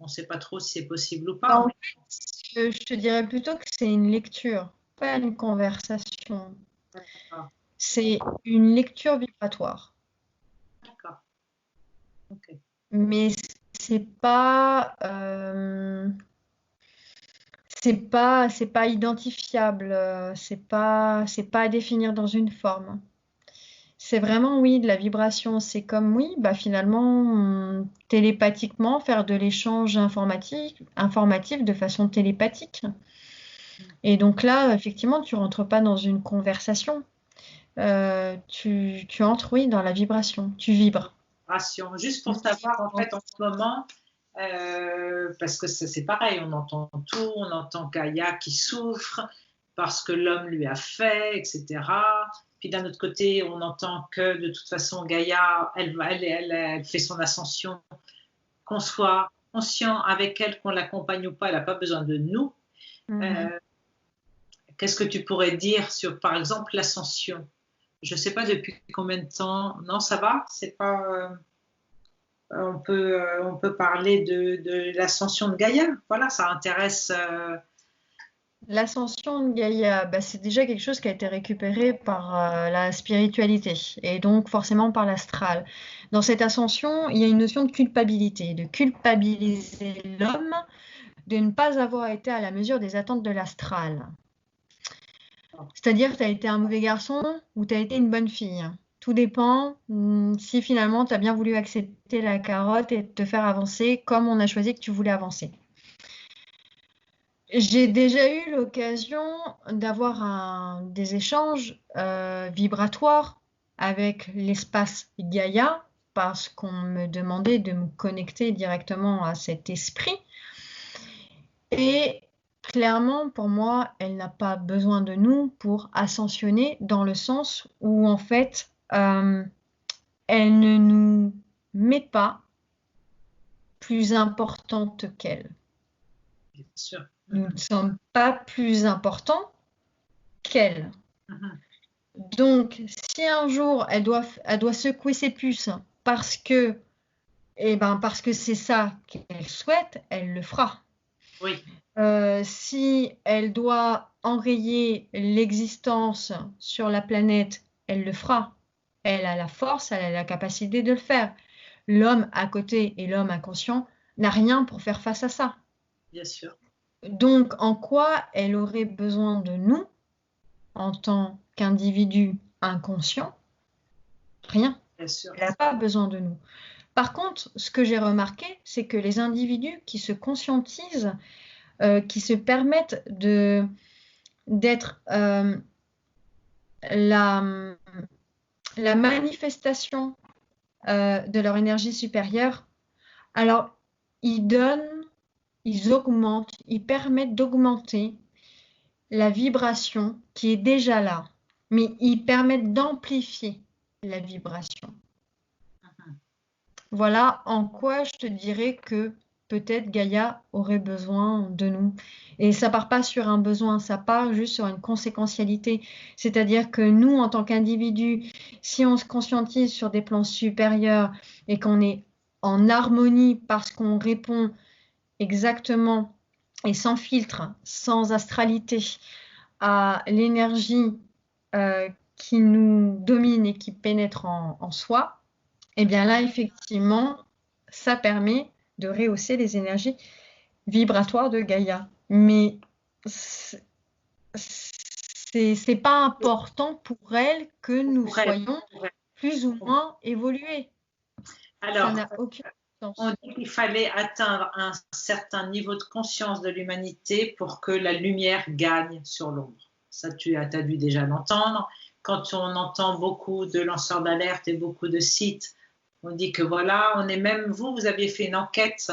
on sait pas trop si c'est possible ou pas. En fait, je te dirais plutôt que c'est une lecture, pas une conversation. D'accord, C'est une lecture vibratoire. d'accord, ok. Mais c'est pas, c'est pas identifiable, c'est pas à définir dans une forme. C'est vraiment, oui, de la vibration. C'est comme, oui, bah finalement, télépathiquement, faire de l'échange informatif de façon télépathique. Et donc là, effectivement, tu rentres pas dans une conversation. Tu entres, oui, dans la vibration. Tu vibres. Vibration. Juste pour savoir, en fait, en ce moment, parce que c'est pareil, on entend tout, on entend Gaïa qui souffre parce que l'homme lui a fait, etc. Puis d'un autre côté, on entend que de toute façon, Gaïa, elle fait son ascension, qu'on soit conscient avec elle, qu'on l'accompagne ou pas, elle n'a pas besoin de nous. Mhm. Euh, Qu'est-ce que tu pourrais dire sur, par exemple, l'ascension? Je ne sais pas depuis combien de temps. Non, ça va? C'est pas. On peut parler de l'ascension de Gaïa. Voilà, ça intéresse. L'ascension de Gaïa, bah, c'est déjà quelque chose qui a été récupéré par la spiritualité et donc forcément par l'astral. Dans cette ascension, il y a une notion de culpabilité, de culpabiliser l'homme de ne pas avoir été à la mesure des attentes de l'astral. C'est-à-dire, tu as été un mauvais garçon ou tu as été une bonne fille. Tout dépend si finalement tu as bien voulu accepter la carotte et te faire avancer comme on a choisi que tu voulais avancer. J'ai déjà eu l'occasion d'avoir des échanges vibratoires avec l'espace Gaïa parce qu'on me demandait de me connecter directement à cet esprit. Et clairement, pour moi, elle n'a pas besoin de nous pour ascensionner dans le sens où, en fait, elle ne nous met pas plus importante qu'elle. Bien sûr. Nous ne sommes pas plus importants qu'elle. Mhm. Donc, si un jour elle doit secouer ses puces parce que, eh ben, parce que c'est ça qu'elle souhaite, elle le fera. Oui, Si elle doit enrayer l'existence sur la planète, elle le fera. Elle a la force, elle a la capacité de le faire. L'homme à côté et l'homme inconscient n'a rien pour faire face à ça. bien sûr. Donc, en quoi elle aurait besoin de nous en tant qu'individu inconscient? Rien. Bien sûr. Elle n'a pas besoin de nous. Par contre, ce que j'ai remarqué, c'est que les individus qui se conscientisent, qui se permettent d'être la, la manifestation de leur énergie supérieure, alors ils donnent, ils augmentent, ils permettent d'augmenter la vibration qui est déjà là, mais ils permettent d'amplifier la vibration. Mhm. Voilà en quoi je te dirais que peut-être Gaïa aurait besoin de nous. Et ça part pas sur un besoin, ça part juste sur une conséquentialité. C'est-à-dire que nous, en tant qu'individus, si on se conscientise sur des plans supérieurs et qu'on est en harmonie parce qu'on répond exactement et sans filtre, sans astralité, à l'énergie qui nous domine et qui pénètre en soi, et bien là, effectivement, ça permet de rehausser les énergies vibratoires de Gaïa. Mais c'est pas important pour elle que nous soyons plus ou moins évolués. Alors, ça n'a aucune sens. On dit qu'il fallait atteindre un certain niveau de conscience de l'humanité pour que la lumière gagne sur l'ombre. Ça, tu as dû déjà l'entendre. Quand on entend beaucoup de lanceurs d'alerte et beaucoup de sites, on dit que voilà, on est même, vous aviez fait une enquête,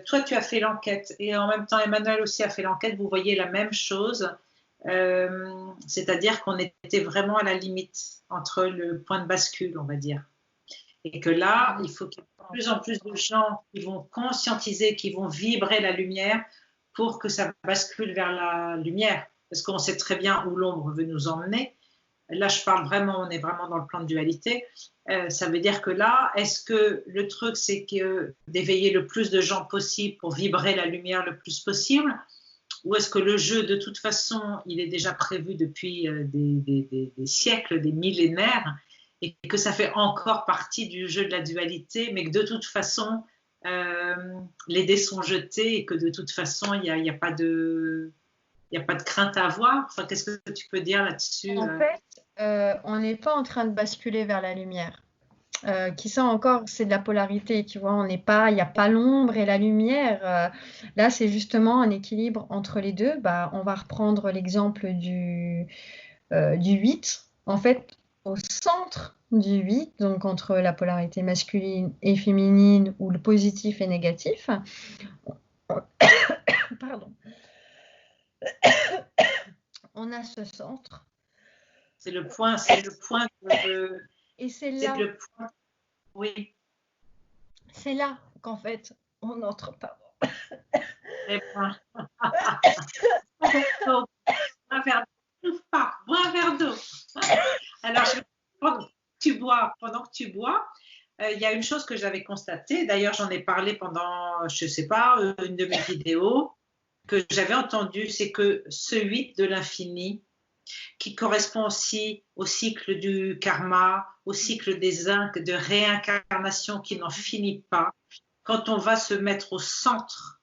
toi tu as fait l'enquête et en même temps Emmanuel aussi a fait l'enquête, vous voyez la même chose, c'est-à-dire qu'on était vraiment à la limite entre le point de bascule, on va dire. Et que là, il faut qu'il y ait de plus en plus de gens qui vont conscientiser, qui vont vibrer la lumière pour que ça bascule vers la lumière. Parce qu'on sait très bien où l'ombre veut nous emmener. Là, je parle vraiment, on est vraiment dans le plan de dualité. Ça veut dire que là, est-ce que le truc, c'est d'éveiller le plus de gens possible pour vibrer la lumière le plus possible? Ou est-ce que le jeu, de toute façon, il est déjà prévu depuis des siècles, des millénaires, et que ça fait encore partie du jeu de la dualité, mais que de toute façon, les dés sont jetés et que de toute façon, il n'y a pas de crainte à avoir. Enfin, qu'est-ce que tu peux dire là-dessus? En fait, on n'est pas en train de basculer vers la lumière. Qui ça encore, c'est de la polarité, tu vois, il n'y a pas l'ombre et la lumière. Là, c'est justement un équilibre entre les deux. Bah, on va reprendre l'exemple du 8. En fait, au centre du 8, donc entre la polarité masculine et féminine, ou le positif et négatif, pardon, on a ce centre. C'est le point de... Et c'est là, le point, oui. C'est là qu'en fait, on entre pas. Donc, un verre d'eau. Alors, pendant que tu bois, il y a une chose que j'avais constatée, d'ailleurs j'en ai parlé pendant, je ne sais pas, une de mes vidéos, que j'avais entendu, c'est que ce 8 de l'infini, qui correspond aussi au cycle du karma, au cycle des inques, de réincarnation qui n'en finit pas, quand on va se mettre au centre,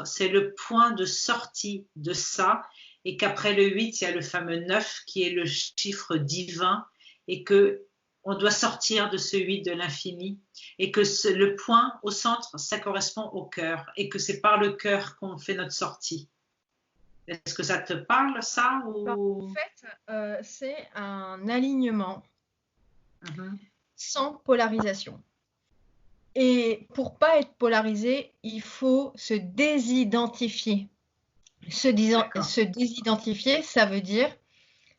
c'est le point de sortie de ça, et qu'après le 8, il y a le fameux 9 qui est le chiffre divin, et que on doit sortir de ce 8 de l'infini, et que le point au centre, ça correspond au cœur, et que c'est par le cœur qu'on fait notre sortie. Est-ce que ça te parle, ça ou... En fait, c'est un alignement sans polarisation. Et pour pas être polarisé, il faut se désidentifier. Se désidentifier, ça veut dire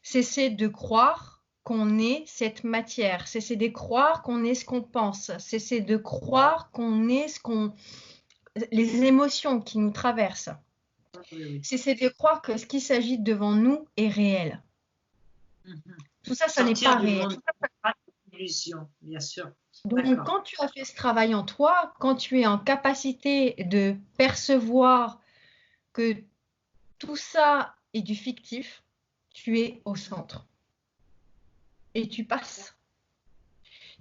cesser de croire qu'on est cette matière, cesser de croire qu'on est ce qu'on pense, cesser de croire qu'on est les émotions qui nous traversent. Oui. Cesser de croire que ce qui s'agit devant nous est réel. Tout ça, ça n'est pas réel. Illusion, bien sûr. Donc, quand tu as fait ce travail en toi, quand tu es en capacité de percevoir que tout ça est du fictif, tu es au centre. Et tu passes.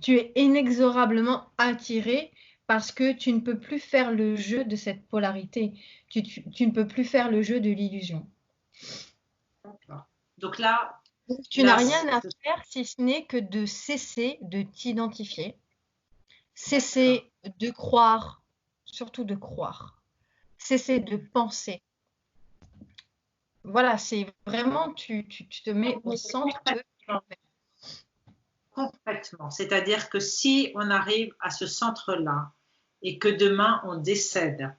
Tu es inexorablement attiré parce que tu ne peux plus faire le jeu de cette polarité. Tu ne peux plus faire le jeu de l'illusion. Donc là, tu n'as rien à faire si ce n'est que de cesser de t'identifier, cesser de croire, surtout de croire, cesser de penser. Voilà, c'est vraiment, tu te mets au centre de... Complètement. C'est-à-dire que si on arrive à ce centre-là et que demain on décède,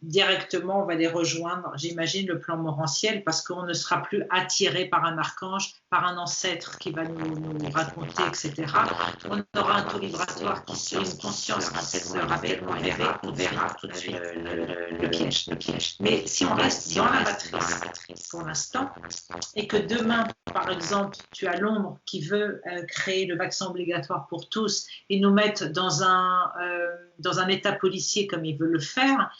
directement, on va les rejoindre, j'imagine, le plan morantiel, parce qu'on ne sera plus attiré par un archange, par un ancêtre qui va nous raconter, etc. On aura un taux vibratoire qui sera une conscience qui sera tellement élevée, on verra tout de suite le piège. Mais si on reste dans la matrice pour l'instant, et que demain, par exemple, tu as l'ombre qui veut créer le vaccin obligatoire pour tous et nous mettre dans un état policier comme il veut le faire,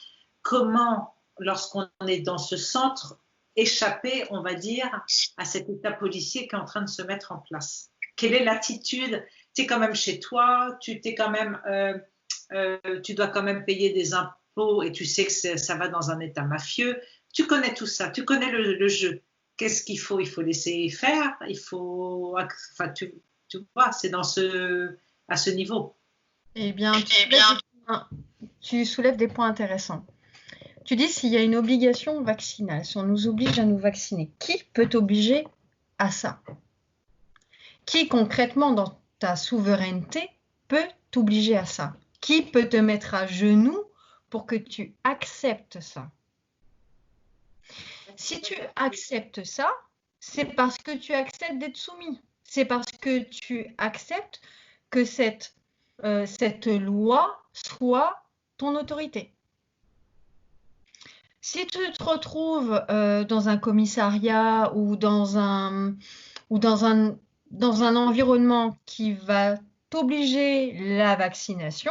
comment, lorsqu'on est dans ce centre, échapper, on va dire, à cet état policier qui est en train de se mettre en place? Quelle est l'attitude? Tu es quand même chez toi, tu dois quand même payer des impôts et tu sais que ça va dans un état mafieux. Tu connais tout ça, tu connais le jeu. Qu'est-ce qu'il faut? Il faut laisser faire, tu vois, c'est à ce niveau. Eh bien, tu soulèves des points intéressants. Tu dis s'il y a une obligation vaccinale, si on nous oblige à nous vacciner, qui peut t'obliger à ça? Qui concrètement dans ta souveraineté peut t'obliger à ça? Qui peut te mettre à genoux pour que tu acceptes ça? Si tu acceptes ça, c'est parce que tu acceptes d'être soumis. C'est parce que tu acceptes que cette loi soit ton autorité. Si tu te retrouves dans un commissariat ou dans un environnement qui va t'obliger la vaccination,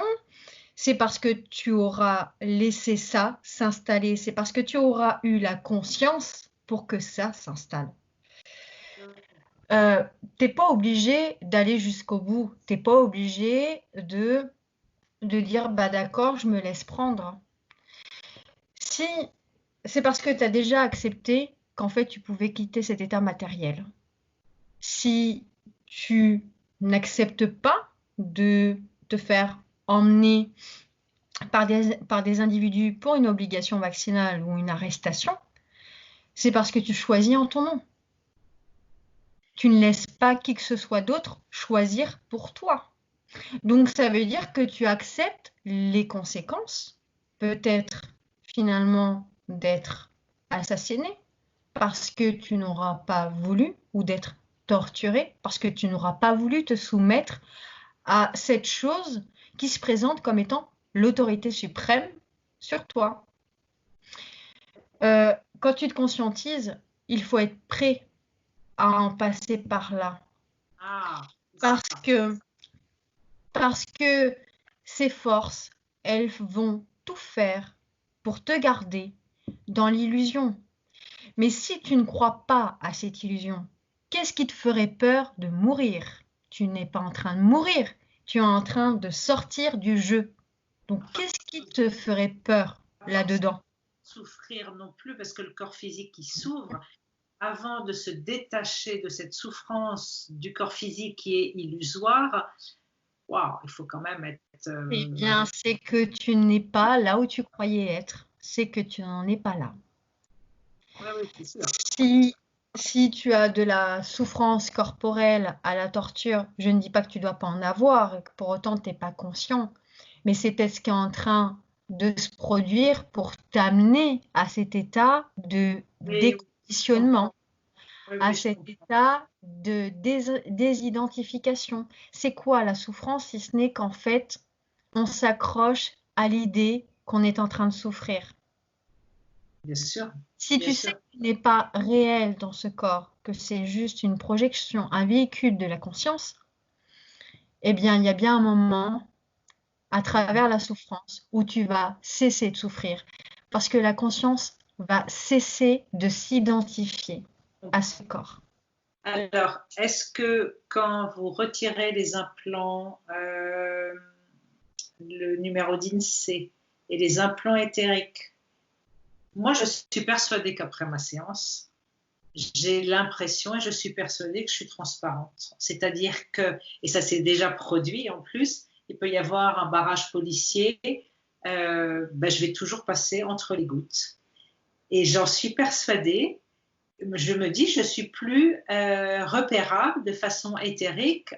c'est parce que tu auras laissé ça s'installer, c'est parce que tu auras eu la conscience pour que ça s'installe. T'es pas obligé d'aller jusqu'au bout, t'es pas obligé de dire bah d'accord, je me laisse prendre. Si c'est parce que tu as déjà accepté qu'en fait tu pouvais quitter cet état matériel. Si tu n'acceptes pas de te faire emmener par des individus pour une obligation vaccinale ou une arrestation, c'est parce que tu choisis en ton nom. Tu ne laisses pas qui que ce soit d'autre choisir pour toi. Donc ça veut dire que tu acceptes les conséquences, peut-être finalement d'être assassiné parce que tu n'auras pas voulu, ou d'être torturé parce que tu n'auras pas voulu te soumettre à cette chose qui se présente comme étant l'autorité suprême sur toi. Quand tu te conscientises, il faut être prêt à en passer par là. Parce que ces forces, elles vont tout faire pour te garder dans l'illusion. Mais si tu ne crois pas à cette illusion, qu'est-ce qui te ferait peur de mourir? Tu n'es pas en train de mourir, tu es en train de sortir du jeu. Donc qu'est-ce qui te ferait peur là-dedans? Souffrir non plus, parce que le corps physique qui s'ouvre, avant de se détacher de cette souffrance du corps physique qui est illusoire, waouh, il faut quand même être... Eh bien, c'est que tu n'es pas là où tu croyais être. C'est que tu n'en es pas là. Oui, c'est sûr. Si tu as de la souffrance corporelle à la torture, je ne dis pas que tu ne dois pas en avoir et que pour autant tu n'es pas conscient, mais c'est peut-être ce qui est en train de se produire pour t'amener à cet état de déconditionnement, à cet état de désidentification. C'est quoi la souffrance si ce n'est qu'en fait, on s'accroche à l'idée qu'on est en train de souffrir? Bien sûr. Si tu sais que tu n'es pas réel dans ce corps, que c'est juste une projection, un véhicule de la conscience, eh bien, il y a bien un moment, à travers la souffrance, où tu vas cesser de souffrir. Parce que la conscience va cesser de s'identifier à ce corps. Alors, est-ce que quand vous retirez les implants, le numéro d'INSEE et les implants éthériques, moi je suis persuadée qu'après ma séance, j'ai l'impression et je suis persuadée que je suis transparente. C'est-à-dire que, et ça s'est déjà produit en plus, il peut y avoir un barrage policier, je vais toujours passer entre les gouttes. Et j'en suis persuadée. Je me dis, je suis plus repérable de façon éthérique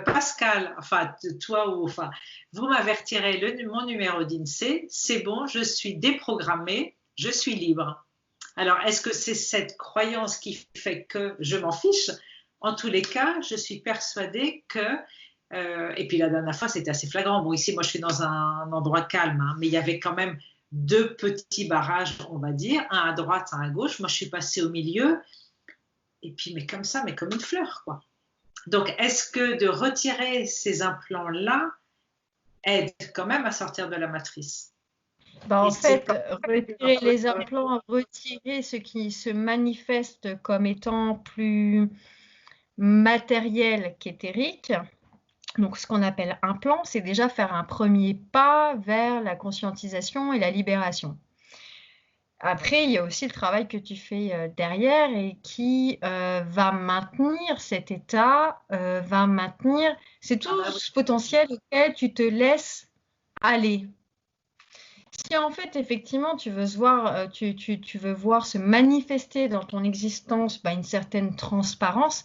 Pascal, enfin toi ou enfin, vous m'avez retiré mon numéro d'INSEE, c'est bon, je suis déprogrammée, je suis libre. Alors, est-ce que c'est cette croyance qui fait que je m'en fiche? En tous les cas, je suis persuadée que, et puis la dernière fois, c'était assez flagrant. Bon, ici, moi, je suis dans un endroit calme, hein, mais il y avait quand même deux petits barrages, on va dire, un à droite, un à gauche. Moi, je suis passée au milieu, et puis, mais comme ça, mais comme une fleur, quoi. Donc, est-ce que de retirer ces implants-là aide quand même à sortir de la matrice? En fait, retirer les implants, retirer ce qui se manifeste comme étant plus matériel qu'éthérique, donc ce qu'on appelle implant, c'est déjà faire un premier pas vers la conscientisation et la libération. Après, il y a aussi le travail que tu fais derrière et qui va maintenir cet état, va maintenir, c'est tout ce potentiel auquel tu te laisses aller. Si en fait, effectivement, tu veux voir, tu veux voir se manifester dans ton existence une certaine transparence,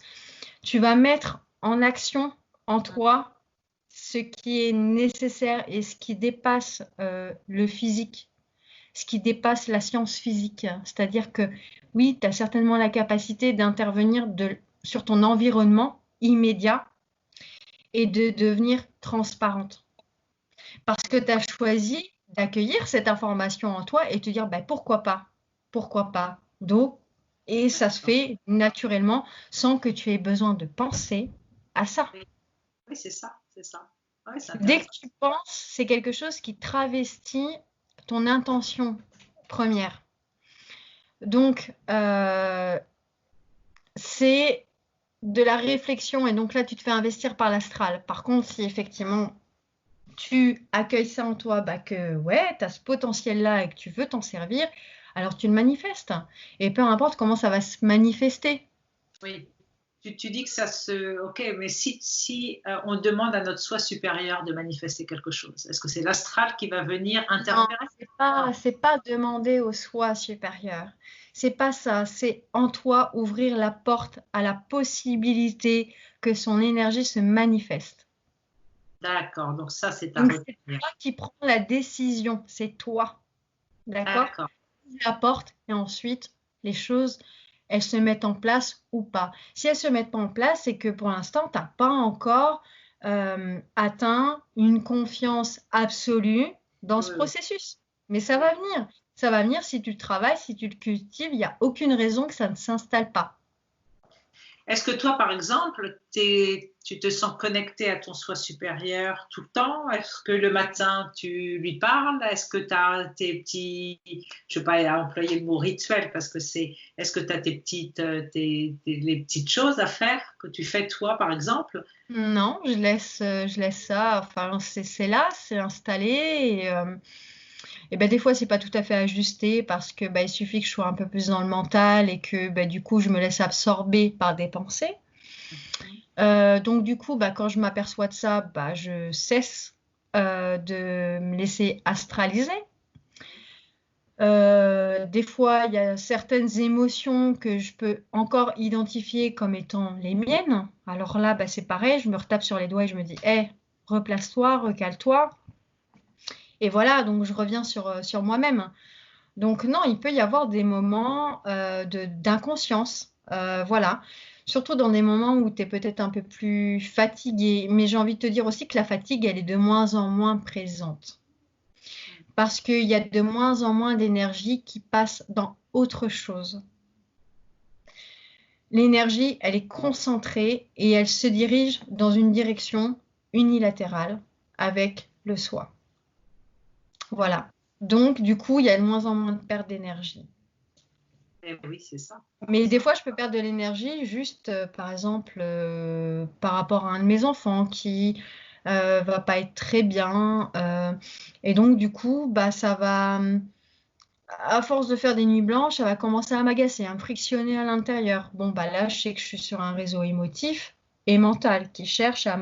tu vas mettre en action en toi ce qui est nécessaire et ce qui dépasse le physique, ce qui dépasse la science physique. C'est-à-dire que oui, tu as certainement la capacité d'intervenir sur ton environnement immédiat et de devenir transparente. Parce que tu as choisi d'accueillir cette information en toi et te dire pourquoi pas donc, et ça se fait naturellement sans que tu aies besoin de penser à ça. Oui, c'est ça. Ouais, dès que tu penses, c'est quelque chose qui travestit ton intention première. Donc, c'est de la réflexion et donc là, tu te fais investir par l'astral. Par contre, si effectivement tu accueilles ça en toi, que ouais, tu as ce potentiel-là et que tu veux t'en servir, alors tu le manifestes. Et peu importe comment ça va se manifester. Oui. Tu dis que ça se... Ok, mais si on demande à notre soi supérieur de manifester quelque chose, est-ce que c'est l'astral qui va venir interférer? Non, c'est pas demander au soi supérieur. C'est pas ça. C'est en toi ouvrir la porte à la possibilité que son énergie se manifeste. D'accord, donc ça c'est à Donc retenir. c'est toi qui prends la décision, c'est toi. D'accord? Ouvre la porte et ensuite les choses, elles se mettent en place ou pas. Si elles se mettent pas en place, c'est que pour l'instant, tu n'as pas encore atteint une confiance absolue dans ce processus. Mais ça va venir. Ça va venir si tu le travailles, si tu le cultives, il n'y a aucune raison que ça ne s'installe pas. Est-ce que toi, par exemple, tu te sens connecté à ton soi supérieur tout le temps? Est-ce que le matin, tu lui parles? Est-ce que tu as tes petits, je ne vais pas employer le mot rituel parce que est-ce que tu as les petites choses à faire que tu fais toi, par exemple? Non, je laisse ça, enfin, c'est là, c'est installé. Et des fois, c'est pas tout à fait ajusté parce que il suffit que je sois un peu plus dans le mental et que du coup, je me laisse absorber par des pensées. Donc du coup, quand je m'aperçois de ça, je cesse de me laisser astraliser. Des fois, il y a certaines émotions que je peux encore identifier comme étant les miennes. Alors là, c'est pareil, je me retape sur les doigts et je me dis, replace-toi, recale-toi. Et voilà, donc je reviens sur moi-même. Donc non, il peut y avoir des moments d'inconscience, voilà. Surtout dans des moments où tu es peut-être un peu plus fatigué. Mais j'ai envie de te dire aussi que la fatigue, elle est de moins en moins présente. Parce qu'il y a de moins en moins d'énergie qui passe dans autre chose. L'énergie, elle est concentrée et elle se dirige dans une direction unilatérale avec le soi. Voilà. Donc, du coup, il y a de moins en moins de perte d'énergie. Oui, c'est ça. Mais des fois, je peux perdre de l'énergie juste, par exemple, par rapport à un de mes enfants qui va pas être très bien. Et donc, du coup, ça va, à force de faire des nuits blanches, ça va commencer à m'agacer, à me frictionner à l'intérieur. Bon, là, je sais que je suis sur un réseau émotif et mental qui cherche à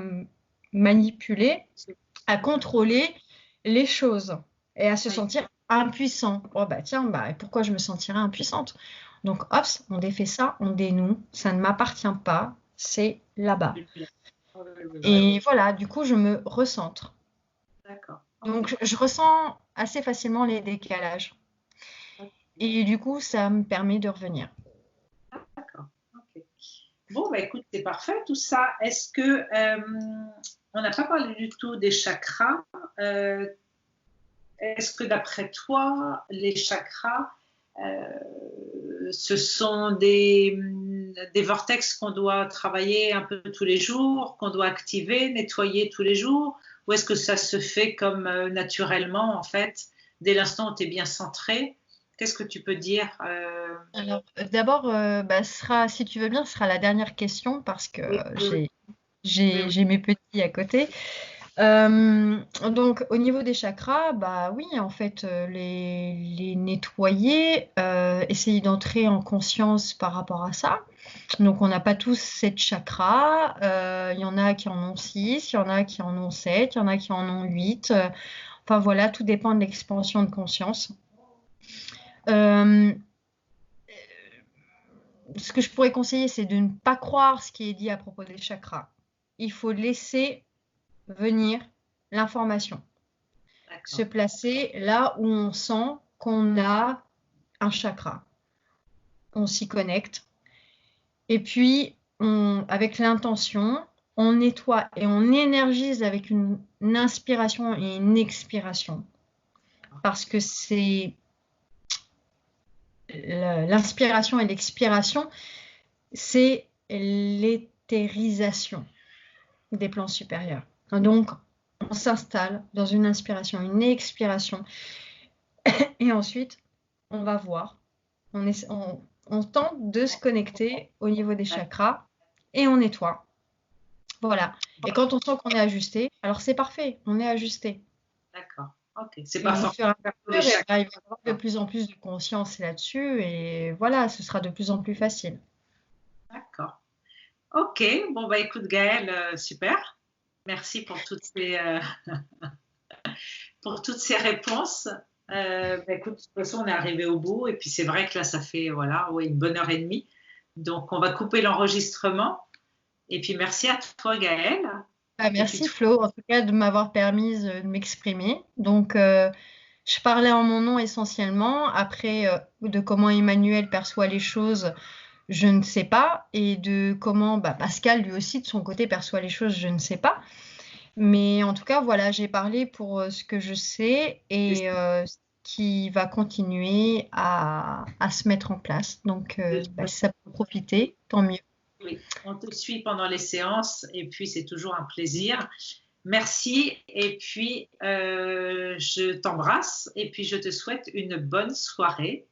manipuler, à contrôler les choses et à se sentir impuissant. Oh tiens, pourquoi je me sentirais impuissante? Donc hop, on défait ça, on dénoue, ça ne m'appartient pas, c'est là-bas. Et voilà, du coup, je me recentre. D'accord. Donc, je ressens assez facilement les décalages. Et du coup, ça me permet de revenir. D'accord. Ok. Bon, bah, écoute, c'est parfait tout ça. Est-ce que on n'a pas parlé du tout des chakras? Est-ce que d'après toi, les chakras, ce sont des vortex qu'on doit travailler un peu tous les jours, qu'on doit activer, nettoyer tous les jours, ou est-ce que ça se fait comme naturellement, en fait, dès l'instant où tu es bien centré? Qu'est-ce que tu peux dire Alors, d'abord, si tu veux bien, ce sera la dernière question parce que Oui, oui, oui. j'ai mes petits à côté. Donc, au niveau des chakras, bah oui, en fait, les nettoyer, essayer d'entrer en conscience par rapport à ça. Donc, on n'a pas tous 7 chakras. Il y en a qui en ont 6, il y en a qui en ont 7, il y en a qui en ont 8. Enfin voilà, tout dépend de l'expansion de conscience. Euh, ce que je pourrais conseiller, c'est de ne pas croire ce qui est dit à propos des chakras. Il faut laisser venir l'information, se D'accord. placer là où on sent qu'on a un chakra. On s'y connecte. Et puis, avec l'intention, on nettoie et on énergise avec une inspiration et une expiration. Parce que c'est l'inspiration et l'expiration, c'est l'éthérisation des plans supérieurs. Donc, on s'installe dans une inspiration, une expiration, et ensuite, on va voir. On tente de se connecter au niveau des chakras et on nettoie. Voilà. Et quand on sent qu'on est ajusté, alors c'est parfait, on est ajusté. D'accord. Ok. C'est Et pas au fur et à forcément les mesure, chakras. il va y avoir de plus en plus de conscience là-dessus et voilà, ce sera de plus en plus facile. D'accord. Ok. Bon, bah écoute, Gaëlle, super. Merci pour toutes ces réponses. Bah, écoute, de toute façon, on est arrivé au bout. Et puis, c'est vrai que là, ça fait voilà, ouais, une bonne heure et demie. Donc, on va couper l'enregistrement. Et puis, merci à toi, Gaëlle. Et puis, Merci Flo, en tout cas, de m'avoir permis de m'exprimer. Donc, je parlais en mon nom essentiellement. Après, de comment Emmanuel perçoit les choses, je ne sais pas. Et de comment Pascal, lui aussi, de son côté, perçoit les choses, je ne sais pas. Mais en tout cas, voilà, j'ai parlé pour ce que je sais et ce qui va continuer à se mettre en place. Donc, si ça peut profiter, tant mieux. oui, on te suit pendant les séances. Et puis, c'est toujours un plaisir. Merci. Et puis, je t'embrasse. Et puis, je te souhaite une bonne soirée.